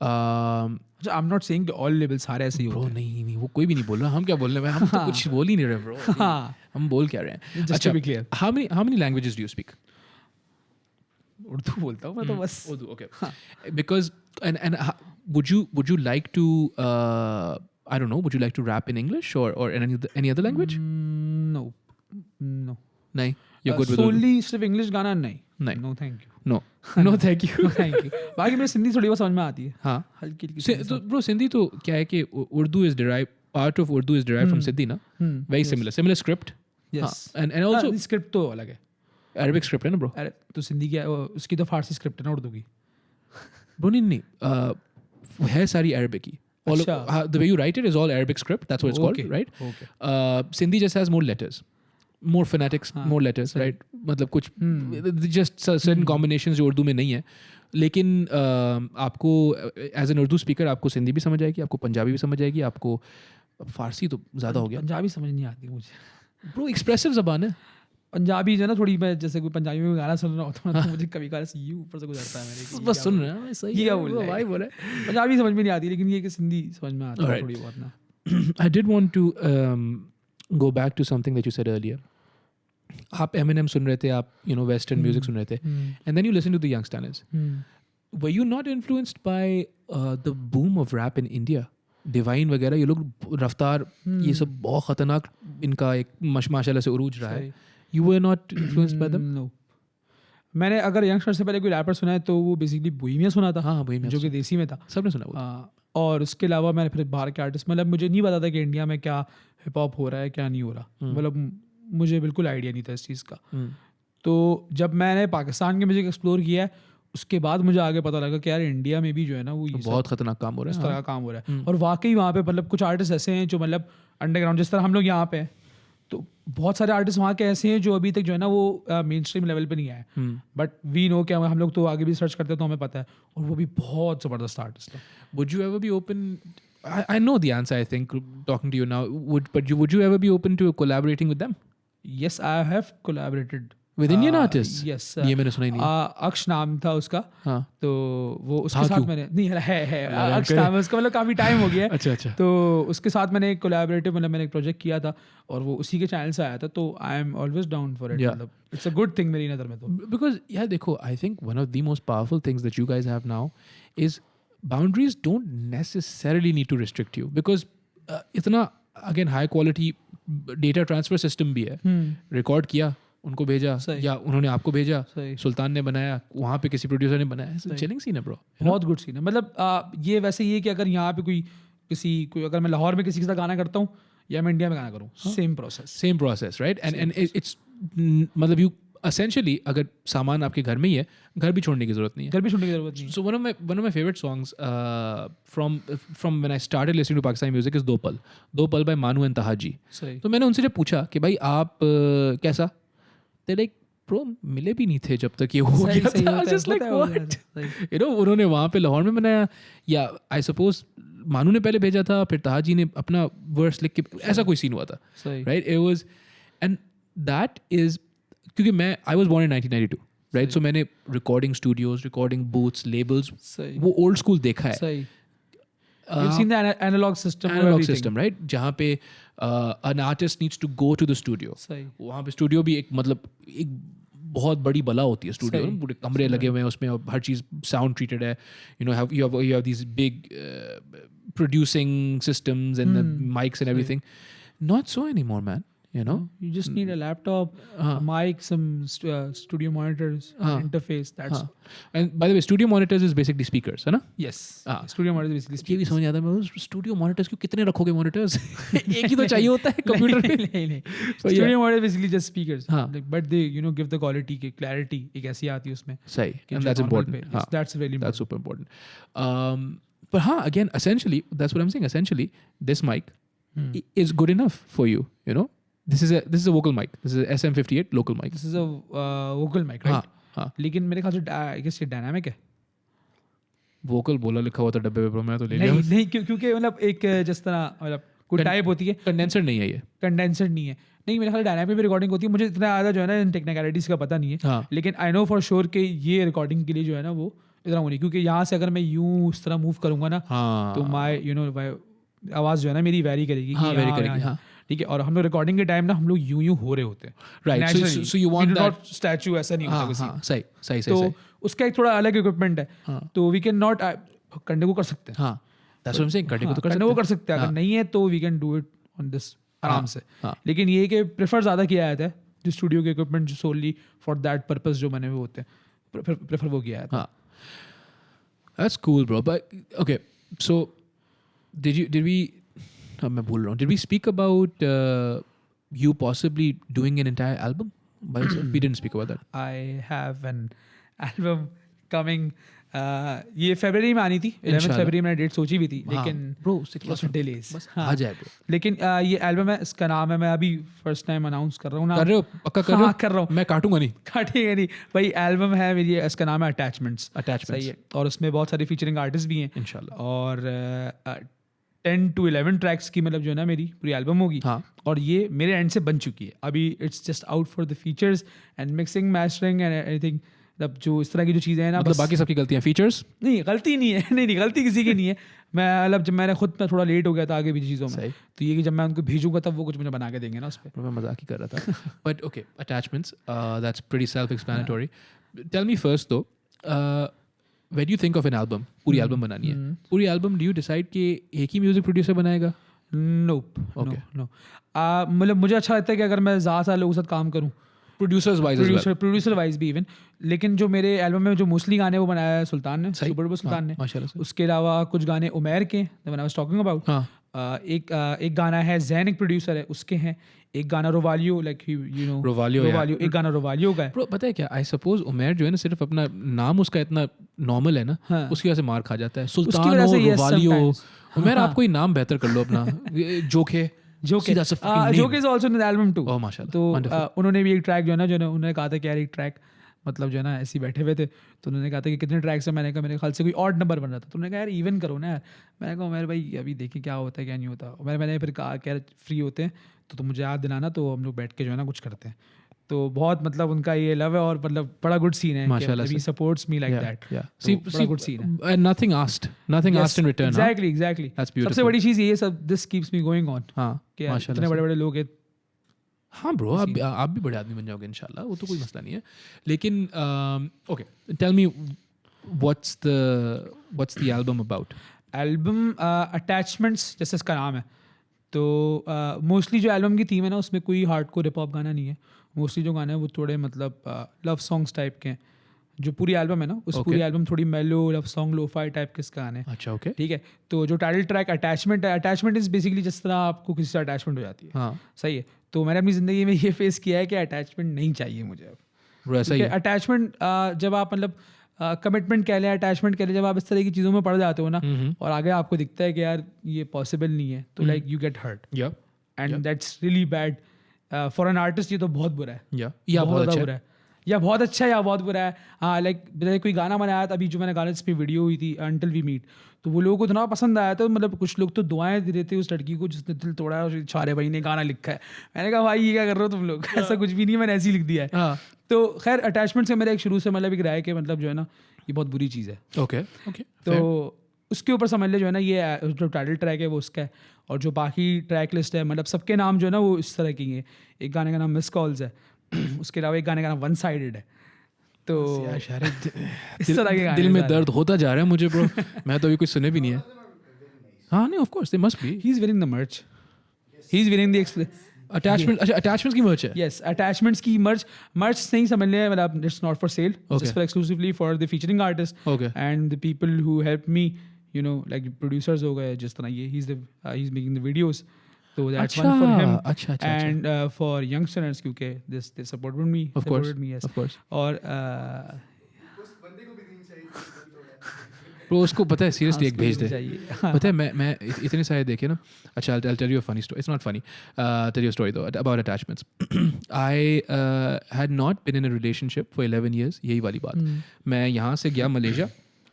I'm not saying all labels सारे ऐसे ही होते हैं. नहीं, वो कोई भी नहीं बोल रहा. हम क्या बोल रहे हैं? हम तो कुछ बोल ही नहीं रहे bro. हम बोल क्या रहे हैं? Just to be clear. How many languages do you speak? Urdu बोलता हूँ मैं तो बस. Urdu, okay. Because and would you like to I don't know, would you like to rap in English or in any other language? No. नहीं, you're good with solely सिर्फ English गाना नहीं. No thank you. No thank you. Thank you. बाकी मेरी सिंधी थोड़ी बहुत समझ में आती है. हाँ, हल्की. तो ब्रो सिंधी तो क्या है कि Urdu is derived, part of Urdu is derived from Sindhi ना. Very similar script. Yes. And also script तो अलग है. Arabic script है ना bro. तो सिंधी क्या उसकी तो फारसी स्क्रिप्ट है ना उर्दू की. Bro नहीं है सारी Arabic he. The way you write it is all Arabic script. That's what it's called, right? Okay. Sindhi just has more letters, more phonetics, more letters, right? मतलब कुछ जस्ट सर्टेन कॉम्बिनेशंस जो उर्दू में नहीं है, लेकिन आपको एज एन उर्दू स्पीकर आपको सिंधी भी समझ आएगी, आपको पंजाबी भी समझ आएगी, आपको फ़ारसी तो ज़्यादा हो गया। पंजाबी समझ नहीं आती मुझे ब्रो, एक्सप्रेसिव ज़बान है पंजाबी जो है ना थोड़ी, मैं जैसे कोई पंजाबी में गाना सुन रहा होता हूँ तो मुझे कभी कभार से ये ऊपर से गुजरता है मेरे कि बस सुन रहे हैं, सही ये क्या है, बोल रहा है भाई बोल रहा है। पंजाबी समझ में नहीं आती, लेकिन ये कि सिंधी समझ में आती है Alright. थोड़ी बहुत ना। I did want to go back to something that you said earlier. आप Eminem सुन रहे थे, आप western music सुन रहे थे, and then you listen to the youngsters. Were you not influenced by the boom of rap in India? Divine वगैरह, ये लोग रफ्तार, ये सब बहुत खतरनाक इनका एक माशाल्लाह से उरूज रहा है. You were not influenced by them? No. मैंने अगर यंगस्टर से पहले कोई रैपर सुना है तो वो बेसिकली बोहेमिया सुना था. हाँ, बोहेमिया जो कि देसी में था, सबने सुना वो. और उसके अलावा मैंने फिर बाहर के आर्टिस्ट, मतलब मुझे नहीं पता था कि इंडिया में क्या हिप हॉप हो रहा है क्या नहीं हो रहा, मतलब मुझे बिल्कुल आइडिया नहीं था इस चीज़ का. तो जब मैंने पाकिस्तान के म्यूजिक एक्सप्लोर किया है उसके बाद मुझे आगे पता लगा कि यार इंडिया में भी जो है ना वो बहुत खतरनाक काम हो रहा है, इस तरह का काम हो रहा है. और वाकई वहाँ पे मतलब कुछ आर्टिस्ट ऐसे हैं जो मतलब अंडरग्राउंड, जिस तरह हम लोग यहाँ पे हैं, तो बहुत सारे आर्टिस्ट वहाँ के ऐसे हैं जो अभी तक जो है ना वो मेन स्ट्रीम लेवल पे नहीं आए, बट वी नो क्या हम लोग तो आगे भी सर्च करते हैं तो हमें पता है, और वो भी बहुत ज़बरदस्त आर्टिस्ट है. Would you ever be open? I know the answer, I think, talking to you now. Would you ever be open to collaborating with them? Yes, I have collaborated with Indian artists. Yes, ये मैंने सुना ही नहीं. अक्ष नाम था उसका. हाँ. तो वो उसके साथ मैंने नहीं है अक्ष नाम है उसका, मतलब काफ़ी टाइम हो गया. अच्छा. तो उसके साथ मैंने एक कोलैबोरेटिव, मतलब मैंने एक प्रोजेक्ट किया था और वो उसी के चैनल से आया था. तो I am always down for it. मतलब इट्स अ गुड थिंग मेरी नज़र में. तो बिकॉज यार देखो, I think one of the most powerful things that you guys have now is boundaries don't necessarily need to restrict you, because इतना again high quality data transfer system भी है. Record किया, उनको भेजा, या उन्होंने आपको भेजा, सुल्तान ने बनाया, वहाँ पे किसी प्रोड्यूसर ने बनाया. चिलिंग सीन है ब्रो, बहुत गुड सीन है. मतलब ये वैसे ये कि अगर यहाँ पे कोई अगर मैं लाहौर में किसी के साथ गाना करता हूँ या मैं इंडिया में गाना करूँ, same process right. And it's मतलब यू essentially अगर सामान आपके घर में ही है, घर भी छोड़ने की ज़रूरत नहीं है. So one of my favorite songs from when I started listening to Pakistani music is दो पल by मानू एंड तहाजी. तो मैंने उनसे जब पूछा कि भाई आप कैसा, they like bro मिले भी नहीं थे जब तक ये हो गया था. Just like what, उन्होंने वहाँ पे लाहौर में बनाया, या I suppose मानू ने पहले भेजा था, फिर तहाजी ने अपना वर्स लिख के, ऐसा कोई सीन हुआ था, right? It was, and that is क्योंकि मैं I was born in 1992 right. So मैंने recording studios, recording booths, labels, वो ओल्ड स्कूल देखा है. एनालॉग सिस्टम राइट, जहाँ पे an artist needs to go to the studio. वहाँ पे स्टूडियो भी एक मतलब एक बहुत बड़ी बला होती है स्टूडियो, पूरे कमरे लगे हुए हैं उसमें, हर चीज़ साउंड ट्रीटेड है. You have these big producing systems and mics and everything. Not so anymore man. You just need a laptop, mic, some studio monitors, interface. That's and by the way, studio monitors is basically speakers, है ना? Yes. Studio monitors basically speakers. ये भी समझ आता है, मैं studio monitors क्यों कितने रखोगे monitors? एक ही तो चाहिए होता है कंप्यूटर पे. नहीं. Studio monitors basically just speakers. But they give the quality, clarity एक ऐसी आती है उसमें. सही. And that's important. That's really important. That's super important. But again, essentially, that's what I'm saying. Essentially, this mic is good enough for you. This is a vocal mic. This is a SM58 local mic. This is a vocal mic, right? हाँ. लेकिन मेरे ख्याल से I guess ये dynamic है. Vocal बोला लिखा हुआ था डब्बे पे, मैं तो ले लिया. नहीं क्योंकि मतलब एक जिस तरह मतलब कोई टाइप होती है. कंडेंसर नहीं है ये. कंडेंसर नहीं है. नहीं, मेरे ख्याल डायनामिक में रिकॉर्डिंग होती है. मुझे इतना ज़्यादा जो है ना टेक्निकलिटीज़ का पता नहीं है. लेकिन आई नो फॉर श्योर कि ये रिकॉर्डिंग के लिए जो है ना वो इतना होनी, क्योंकि यहाँ से अगर मैं यूँ उस तरह मूव करूँगा ना तो माई आवाज़ जो है ना मेरी वेरी करेगी. ठीक है. और हम लोग रिकॉर्डिंग के टाइम ना हम लोग यूं हो रहे होते हैं, right. So you want that statue, ऐसा नहीं होता किसी. सही. तो उसका एक थोड़ा अलग इक्विपमेंट है. तो वी कैन नॉट करने को कर सकते हैं. That's what I am saying, करने को कर सकते हैं. अगर नहीं है तो we can do it on this आराम से. लेकिन ये कि प्रेफर ज़्यादा किया जाता है जो स्टूडियो के इक्विपमेंट जो सोनली फॉर दैट पर्पस जो बने हुए होते हैं, प्रेफर वो किया जाता है. That's cool bro. But okay, so did we मैं भूल रहा हूँ, did we speak about you possibly doing an entire album by yourself? We didn't speak about that. I have an album coming ये फरवरी में आनी थी, 11 फरवरी मैंने डेट सोची भी थी, लेकिन ब्रो डिलेज आ जाए ब्रो। लेकिन ये एल्बम है, इसका नाम है, मैं अभी फर्स्ट टाइम अनाउंस कर रहा हूँ ना। कर रहे हो पक्का कर रहे हो? हाँ कर रहा हूँ, मैं काटूंगा नहीं। काटेगा नहीं भाई। एल्बम है मेरी, इसका नाम है अटैचमेंट्स। सही है, और उसमें बहुत सारे फीचरिंग आर्टिस्ट भी हैं इंशाल्लाह। और 10 to 11 ट्रैक्स की मतलब जो है ना मेरी पूरी एल्बम होगी। हाँ। और ये मेरे एंड से बन चुकी है, अभी it's just out for the features and mixing mastering and anything. मतलब जो इस तरह की जो चीज़ें हैं ना, मतलब बाकी सबकी गलतियाँ, फीचर्स नहीं, गलती नहीं है नहीं गलती किसी की नहीं है। मैं मतलब जब मैंने खुद में थोड़ा लेट हो गया था आगे भी चीज़ों में, तो ये कि जब मैं उनको भेजूंगा तब वो कुछ मुझे बना के देंगे ना उस पर। मैं मजाक ही कर रहा था। But okay, attachments, that's pretty self explanatory. Tell me first though, when you think of an album, पूरी एल्बम बनानी है, पूरी एल्बम डू यू डिसाइड कि एक ही म्यूजिक प्रोड्यूसर बनाएगा? नोप, Okay. नो। मतलब मुझे अच्छा लगता है कि अगर मैं ज़्यादा सारे लोगों के साथ काम करूँ, प्रोड्यूसर वाइज भी इवन। लेकिन जो मेरे एल्बम में जो मोस्टली गाने वो बनाया है सुल्तान ने, सुपर सुल्तान ने माशाल्लाह से। उसके अलावा कुछ गाने उमैर के, when I was talking about. एक गाना है जैन, एक प्रोड्यूसर है, उसके हैं। एक गाना रोवालियो, लाइक यू नो रोवालियो, एक गाना रोवालियो का है। ब्रो पता है क्या, आई सपोज उमैर जो है ना, सिर्फ अपना नाम उसका इतना नॉर्मल है ना, उसकी वजह से मार खा जाता है। सुल्तान हो, रोवालियो हो, उमैर आप कोई नाम बेहतर कर लो अपना। Jokhay Jokhay is also in the album too. Oh माशाल्लाह। तो उन्होंने भी एक ट्रैक जो है ना, जो उन्होंने कहा था कि यार एक ट्रैक, मतलब जो है ना ऐसे ही बैठे हुए थे, तो उन्होंने कहा था कि कितने ट्रैक्स हैं। मैंने कहा मेरे ख्याल से कोई ऑड नंबर बन रहा था, तो उन्होंने कहा यार इवन करो ना यार। मैंने कहा मेरे भाई अभी देखिए क्या होता है क्या नहीं होता। मैंने फिर कहा कि यार फ्री होते हैं तो तुम मुझे याद दिलाना, तो हम लोग बैठ के जो है ना कुछ करते हैं। तो बहुत मतलब उनका ये लव है, और मतलब बड़ा गुड सीन है, माशाल्लाह ही supports me like that. See, बड़ा गुड सीन है। nothing asked in return. Exactly. That's beautiful. सबसे बड़ी चीज़ ये सब, this keeps me going on. हाँ माशाल्लाह, इतने बड़े लोग हैं। हाँ ब्रो, आप भी बड़े आदमी बन जाओगे इंशाल्लाह, वो तो कोई मसला नहीं है। लेकिन okay, tell me what's the album about? Album attachments जैसे इसका नाम है, तो मोस्टली जो एल्बम की थीम है ना, उसमें कोई हार्डकोर हिप हॉप गाना नहीं है। मोस्टली जो गाने हैं वो थोड़े मतलब लव सॉन्ग्स टाइप के हैं। जो पूरी एल्बम है ना, उस पूरी एल्बम थोड़ी मेलो लव सॉन्ग लोफाई टाइप के इसका गाने हैं। अच्छा ओके, ठीक है। तो जो टाइटल ट्रैक अटैचमेंट है, अटैचमेंट इज बेसिकली जिस तरह आपको किसी से अटैचमेंट हो जाती है। हाँ सही है। तो मैंने अपनी ज़िंदगी में ये फेस किया है कि अटैचमेंट नहीं चाहिए मुझे अब। ऐसा ही है। अटैचमेंट जब आप मतलब कमिटमेंट कह लें, अटैचमेंट कह लें, जब आप इस तरह की चीज़ों में पड़ जाते हो ना, और आगे आपको दिखता है कि यार ये पॉसिबल नहीं है, तो like you get hurt and that's really bad for an artist. ये तो बहुत बुरा है, या बहुत अच्छा बुरा है, या बहुत अच्छा है या बहुत बुरा है। हाँ, लाइक कोई गाना बनाया था अभी, जो मैंने गाने इस पर वीडियो हुई थी अंटिल वी मीट, तो वो लोगों को इतना पसंद आया था। मतलब कुछ लोग तो दुआएं दे रहे थे उस लड़की को जिसने दिल तोड़ा है, शारे भाई ने गाना लिखा है। मैंने कहा भाई ये क्या कर रहे हो तुम लोग, ऐसा कुछ भी नहीं है, मैंने ऐसे ही लिख दिया है। तो खैर अटैचमेंट से मेरा एक शुरू से मतलब एक राय के मतलब जो है ना, ये बहुत बुरी चीज़ है। ओके तो उसके ऊपर समझ ले जो है ना, ये जो टाइटल ट्रैक है वो उसका है, और जो बाकी ट्रैक लिस्ट है मतलब सबके नाम जो है ना वो इस तरह की हैं। एक गाने का नाम मिस कॉल्स है, उसके अलावा एक गाने का नाम वन साइडेड है। तो इस तरह के दिल में दर्द होता जा रहा है मुझे ब्रो। मैं तो अभी कुछ सुने भी नहीं है। हाँ नहीं, of course they must be. He is winning the merch, he is winning the attachment. अच्छा, अटैचमेंट्स की मर्च है? यस, अटैचमेंट्स की मर्च नहीं समझ ले, मतलब it's not for sale, just for exclusively for the featuring artist and the people who help me, you know, like producers हो गए जिस तरह ये, he is making the videos, so that's one for him. अच्छा, and for youngsters, क्योंकि they supported me, of course. और तो उसको पता है सीरियसली एक भेज दे। पता है मैं इतने सारे देखे ना। अच्छा, I'll tell you a funny story. It's not funny. Tell you a story though about attachments. I had not been in a relationship for 11 years. यही वाली बात। मैं यहाँ से गया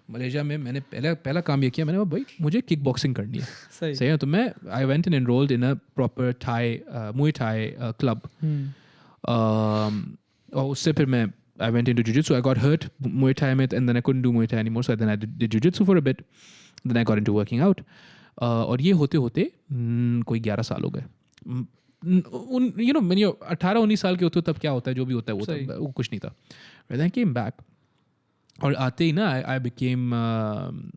मलेशिया में मैंने पहला काम ये किया, मैंने कहा भाई मुझे किक बॉक्सिंग करनी है। सही है। तो मैं I went and enrolled in a proper Muay Thai club, और उससे फिर मैं I went into jiu-jitsu. I got hurt Muay Thai में, and then I couldn't do Muay Thai anymore. So then I did jiu-jitsu for a bit. Then I got into working out. और ये होते होते कोई 11 साल हो गए। You know, मैंने 18-19 साल के होते हो तब क्या होता है, जो भी होता है वो कुछ नहीं था। Then I came back. और आते ही ना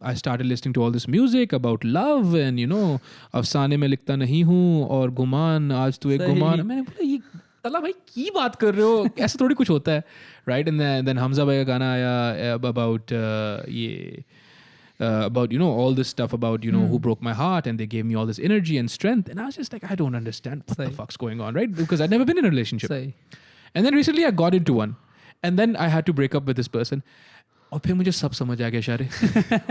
I started listening to all this music about love and you know, अफसाने में लिखता नहीं हूँ और गुमान आज तू एक गुमान। मैंने बोला ये तला भाई की बात कर रहे हो, ऐसा थोड़ी कुछ होता है, राइट? एंड देन हमजा भाई का गाना आया about about you know all this stuff about you know who broke my heart and they gave me all this energy and strength, and I was just like, I don't understand what the fuck's going on, right? Because I'd never been in a relationship. And then recently I got into one, and then I had to break up with this person. और फिर मुझे सब समझ आ गया शारे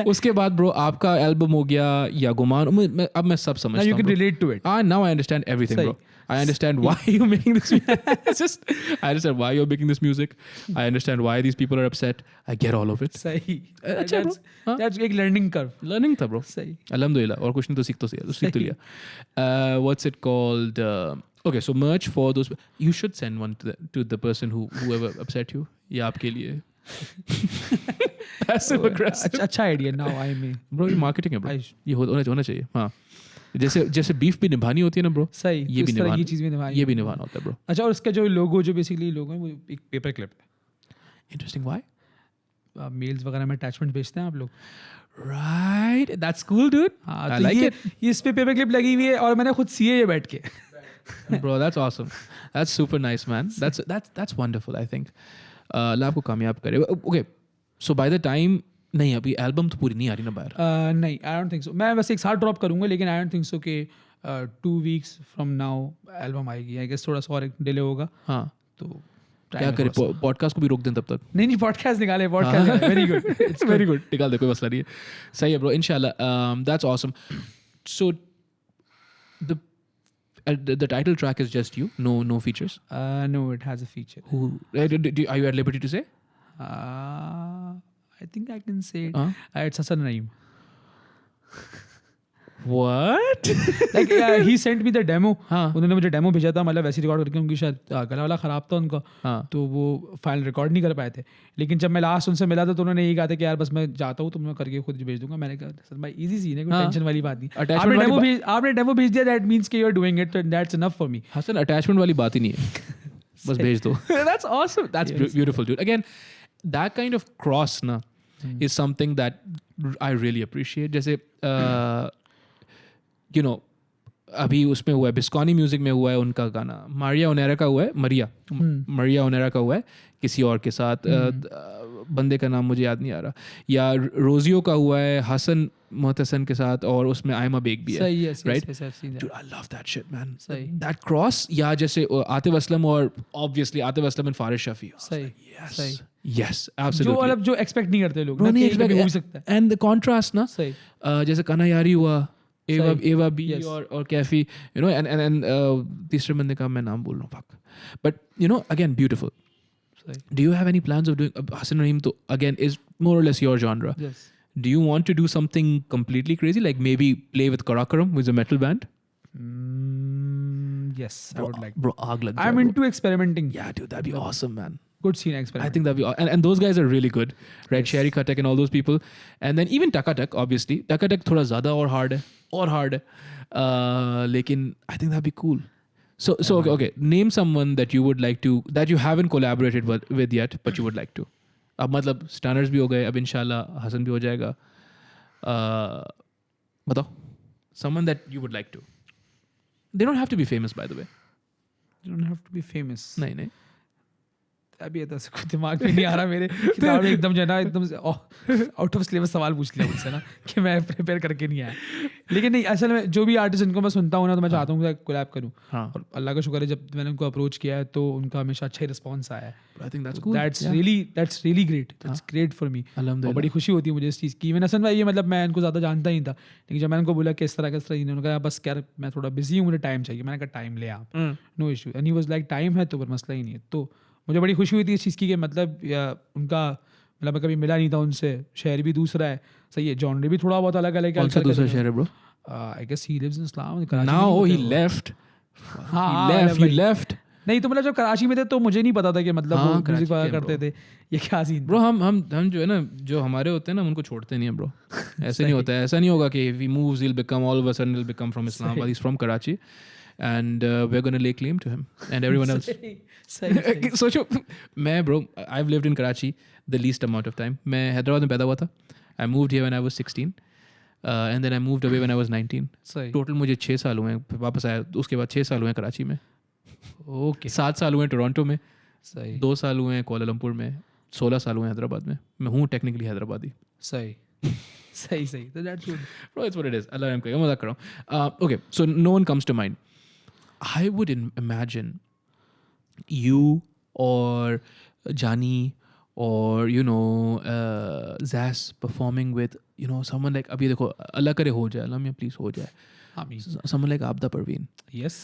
उसके बाद bro आपका एल्बम हो गया या गुमान अब मैं सब समझता हूँ you can relate to it. now I understand everything सही. bro I understand why you're making this music. It's just I understand why you're making this music. I understand why these people are upset. I get all of it. सही. अच्छा bro. That's एक learning curve. Learning था bro. सही. Alhamdulillah. और कुछ नहीं तो सीख तो लिया. What's it called? Okay, so merch for those. You should send one to the person whoever upset you. ये आपके लिए. Passive aggressive. अच्छा idea. Now I mean. Bro, ये marketing है bro. ये होना चाहिए. हाँ. जैसे बीफ भी निभानी होती है ना ब्रो सही ये भी निभाना ये चीज़ भी निभानी ये भी निभाना होता है ब्रो अच्छा और इसका जो लोगो जो बेसिकली लोगो है वो एक पेपर क्लिप है इंटरेस्टिंग व्हाई मेल्स वगैरह में अटैचमेंट भेजते हैं आप लोग right that's cool dude I like it ये इस पे पेपर क्लिप लगी हुई है और मैंने खुद सी है ये बैठ के bro that's awesome that's super nice man that's wonderful I think अल्लाह आपको कामयाब करे okay so by the time नहीं अभी एल्बम तो पूरी नहीं आ रही ना बाहर नहीं आई डोंट थिंक सो मैं बस एक साथ ड्रॉप करूंगा लेकिन आई डोंट थिंक सो कि 2 weeks फ्रॉम नाउ एल्बम आएगी आई गेस थोड़ा सा और डिले होगा हाँ तो क्या करें पॉडकास्ट को भी रोक दें तब तक नहीं पॉडकास्ट निकाले podcast very good it's very good निकाल दे कोई मसला नहीं है सही है ब्रो इंशाल्लाह that's awesome so the title track is just you no features no it has a feature are you at liberty to say I think I can say it. It's Hassan Naeem. What? Like he sent me the demo. उन्होंने मुझे demo भेजा था मतलब वैसे record करके उनकी शायद गला वाला ख़राब था उनका तो वो फाइल रिकॉर्ड नहीं कर पाए थे लेकिन जब मैं लास्ट उनसे मिला था तो उन्होंने यही कहा था कि यार बस मैं जाता हूँ तो मैं करके खुद भेज दूंगा मैंने कहा सर भाई इजी सीन है कोई टेंशन वाली बात नहीं आपने डेमो भेज दिया दैट मीन्स कि you are doing it that's enough for me Hasan attachment वाली बात ही नहीं है बस भेज दो that's awesome that's beautiful dude again that kind of cross na is something that I really appreciate जैसे you know अभी उसमें हुआ है बिस्कॉनी म्यूजिक में हुआ है उनका गाना मारिया ओनेरा का हुआ है मरिया ओनेरा का हुआ है किसी और के साथ बंदे का नाम मुझे याद नहीं आ रहा या रोजियो का हुआ है हसन मोहतसन के साथ और उसमें आयमा बेग भी है right dude I love that shit man that cross या जैसे आतिफ असलम और obviously आतिफ असलम एंड फारिश शफी सही yes absolutely जो एक्सपेक्ट नहीं करते लोग नहीं हो सकता and the contrast ना जैसे कना यारी हुआ एवा बी और कैफी यू नो एंड तीसरे बंदे का मैं नाम बोल रहा हूँ fuck but you know again beautiful do you have any plans of doing Hassan Rahim to again is more or less your genre yes do you want to do something completely crazy like maybe play with Karakaram who's a metal band yes I would like bro aag lag I'm into experimenting yeah dude that'd be awesome man good scene experiment I think that'd be and those guys are really good right Shareh Khatak and all those people and then even Takatak obviously Takatak thoda zyada और hard है लेकिन I think that'd be cool so okay name someone that you would like to that you haven't collaborated with yet but you would like to अब मतलब standards भी हो गए अब इंशाल्लाह हसन भी हो जाएगा बताओ someone that you would like to they don't have to be famous by the way they don't have to be famous नहीं अभी ऐसा कुछ दिमाग में नहीं आ रहा मेरे किताब में एकदम जो है ना एकदम आउट ऑफ सिलेबस सवाल पूछ लिया मुझसे ना कि मैं प्रिपेयर करके नहीं आया लेकिन नहीं असल में जो भी आर्टिस्ट इनको मैं सुनता हूँ ना तो मैं चाहता हूँ कि कोलैब करूँ और अल्लाह का शुक्र है जब मैंने उनको अप्रोच किया है तो उनका हमेशा अच्छा ही रिस्पॉन्स आया है I think that's cool. That's really great. That's great for me. और बड़ी खुशी होती है मुझे इस चीज़ की मैंने हसन भाई ये मतलब मैं इनको ज़्यादा जानता ही था लेकिन जब मैंने उनको बोला कि इस तरह इन्होंने कहा बस क्या मैं थोड़ा बिजी हूँ मुझे टाइम चाहिए मैंने कहा टाइम ले आप no issue and he was like time है तो पर मसला ही नहीं है तो मुझे बड़ी खुशी हुई थी इस चीज़ की कि मतलब उनका मतलब मैं कभी मिला नहीं था उनसे शहर भी दूसरा है सही है जॉनर भी थोड़ा बहुत अलग अलग है दूसरा शहर है bro I guess he lives in इस्लाम now he left he left नहीं तो मतलब जब कराची में थे तो मुझे नहीं पता था कि मतलब वो म्यूजिक वगैरह करते थे ये क्या सीन ब्रो हम जो है ना जो हमारे होते हैं ना उनको छोड़ते नहीं है ब्रो ऐसे नहीं होता है ऐसा नहीं होगा कि if he moves he'll become all of a sudden he'll become from Islamabad he's from Karachi and we're going to lay claim to him and everyone else सोचो मैं bro I've lived in Karachi the least amount of time मैं हैदराबाद में पैदा हुआ था I moved here when I was 16 and then I moved away when I was 19 total मुझे 6 साल हुए हैं वापस आया उसके बाद 6 साल हुए हैं कराची में ओके 7 साल हुए हैं टोरंटो में सही 2 साल हुए हैं कोलालमपुर में 16 साल हुए हैं हैदराबाद में मैं हूँ टेक्निकली हैदराबादी सही तो that's good bro it's what it is अल्लाह रहम करे मजाक कर रहा हूँ okay so no one comes to mind I would imagine you or Jani or you know Zas performing with you know someone like अभी देखो अल्लाह करे हो जाए अल्लाह में please हो जाए someone like Abda Parveen. Yes.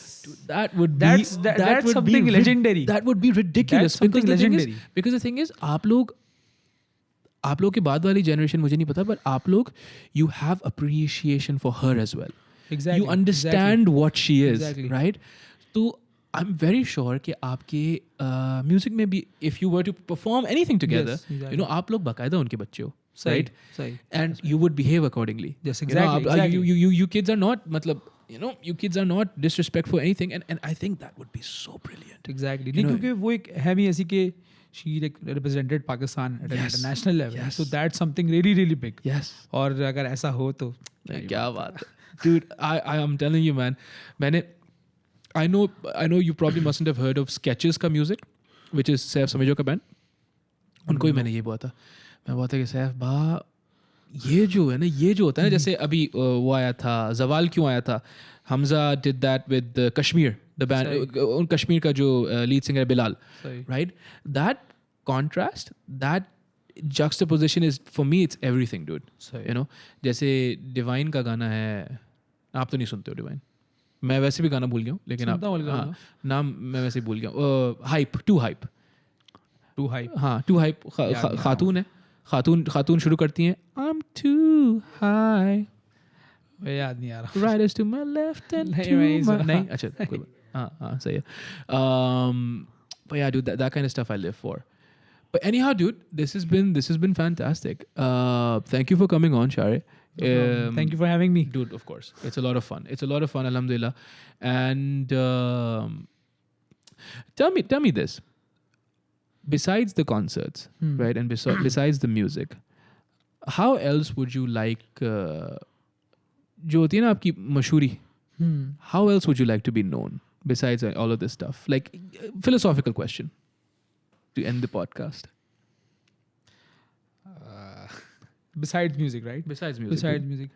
That would be that's would something be legendary. That would be ridiculous. That's something legendary. Because the thing is आप लोग के बाद वाली generation मुझे नहीं पता but आप लोग you have appreciation for her as well. Exactly. You understand what she is, Exactly. right? So I'm very sure कि आपके music में भी if you were to perform anything together, Yes, exactly. you know आप लोग बाकायदा उनके बच्चे हो, सही, right? सही. And you would behave accordingly. Yes, You know, exactly. exactly. you kids are not मतलब you know you kids are not disrespectful or anything and I think that would be so brilliant. Exactly. You know, क्योंकि वो एक है भी ऐसी कि she like represented Pakistan at an Yes. international level. Yes. So that's something really really big. Yes. और अगर ऐसा हो तो क्या बात है. Dude, I am telling you man, मैंने I know you probably mustn't have heard of Sketches का music, which is सैफ समझो का band. उनको ही मैंने ये बोला था. मैं बोला था कि सैफ बा ये जो है ना ये जो होता है ना जैसे अभी वो आया था जवाल क्यों आया था Hamza did that with Kashmir the band उन कश्मीर का जो लीड सिंगर है Bilal right that contrast that juxtaposition is for me it's everything dude you know जैसे डिवाइन का गाना है आप तो नहीं सुनते हो डिवाइन मैं वैसे भी गाना भूल गया हूँ लेकिन आप हाँ, नाम मैं वैसे ही भूल गया हूँ हाइप टू हाइप हाँ टू हाइप खातून है खातून शुरू करती हैं I'm too high याद नहीं आ रहा right is to my left and to my नहीं अच्छा कोई बात हाँ सही है but yeah dude that kind of stuff I live for but anyhow dude this has been fantastic thank you for coming on Shareh thank you for having me dude of course it's a lot of fun alhamdulillah and tell me this besides the concerts right and besides the music how else would you like जो होती है ना आपकी मशहूरी how else would you like to be known besides all of this stuff like philosophical question to end the podcast besides music right besides music besides music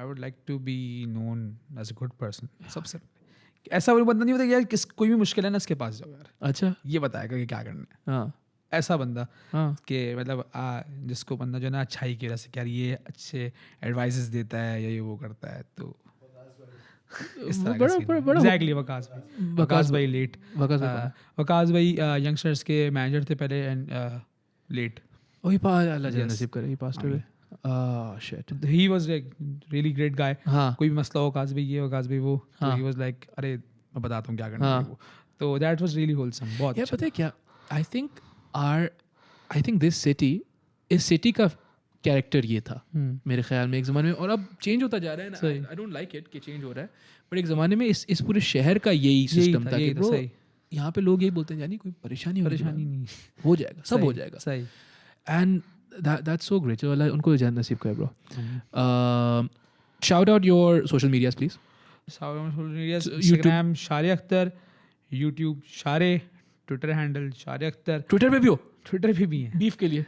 I would like to be known as a good person सबसे ऐसा कोई बंदा नहीं होता कि यार कोई भी मुश्किल है ना इसके पास जाओ यार अच्छा ये बताएगा कि क्या करना है हाँ ऐसा बंदा हाँ कि मतलब जिसको बंदा जो ना अच्छाई की वजह से यार ये अच्छे एडवाइसेस देता है या ये वो करता है तो इस तरह का एग्जैक्टली वकास भाई लेट वकास भाई यंगस्टर्स के मैनेजर थे पहले एंड लेट वही अल्लाह जाने नसीब करे ही पास्ट हुए shit he was like really great guy हाँ कोई भी मसला हो वकास भाई ये वकास भाई वो तो he was like अरे मैं बताता हूँ क्या करना है वो तो that was really wholesome बहुत यार पता है क्या I think this city इस सिटी का कैरेक्टर ये था मेरे ख्याल में एक ज़माने में और अब चेंज होता जा रहा है ना आई डोंट लाइक इट कि चेंज हो रहा है बट एक ज़माने में इस पूरे शहर का यही सिस्टम था कि ब्रो यहाँ पे लोग यही बोलते हैं यानी कोई परेशानी नहीं हो जाएगा सब हो जाएगा सही and that's so great so Allah उनको जान नसीब करे bro shout out your social medias please shout out social medias Instagram Shareh Akhtar YouTube Shareh Twitter handle Shareh Akhtar Twitter पे भी हो ट्विटर पे भी है बीफ के लिए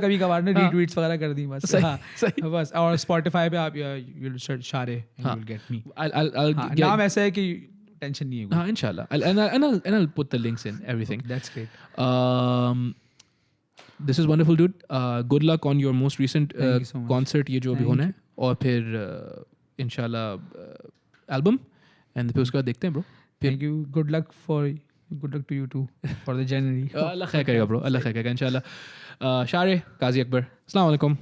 कभी कभार ने रीट्वीट्स वगैरह कर दी बस सही बस और स्पॉटिफाई पे आप यू विल सर्च शारे and you will get me I'll नाम ऐसा है कि टेंशन नहीं है हाँ इंशाल्लाह I'll put the links in everything that's great this is wonderful dude good luck on your most recent so concert ये जो भी होना है और फिर इंशाल्लाह एल्बम एंड फिर उसके बाद देखते हैं bro thank you good luck to you too for the January अल्लाह खैर करेगा ब्रो अल्लाह खैर करेगा इंशाल्लाह शारे काजी अकबर अस्सलाम वालेकुम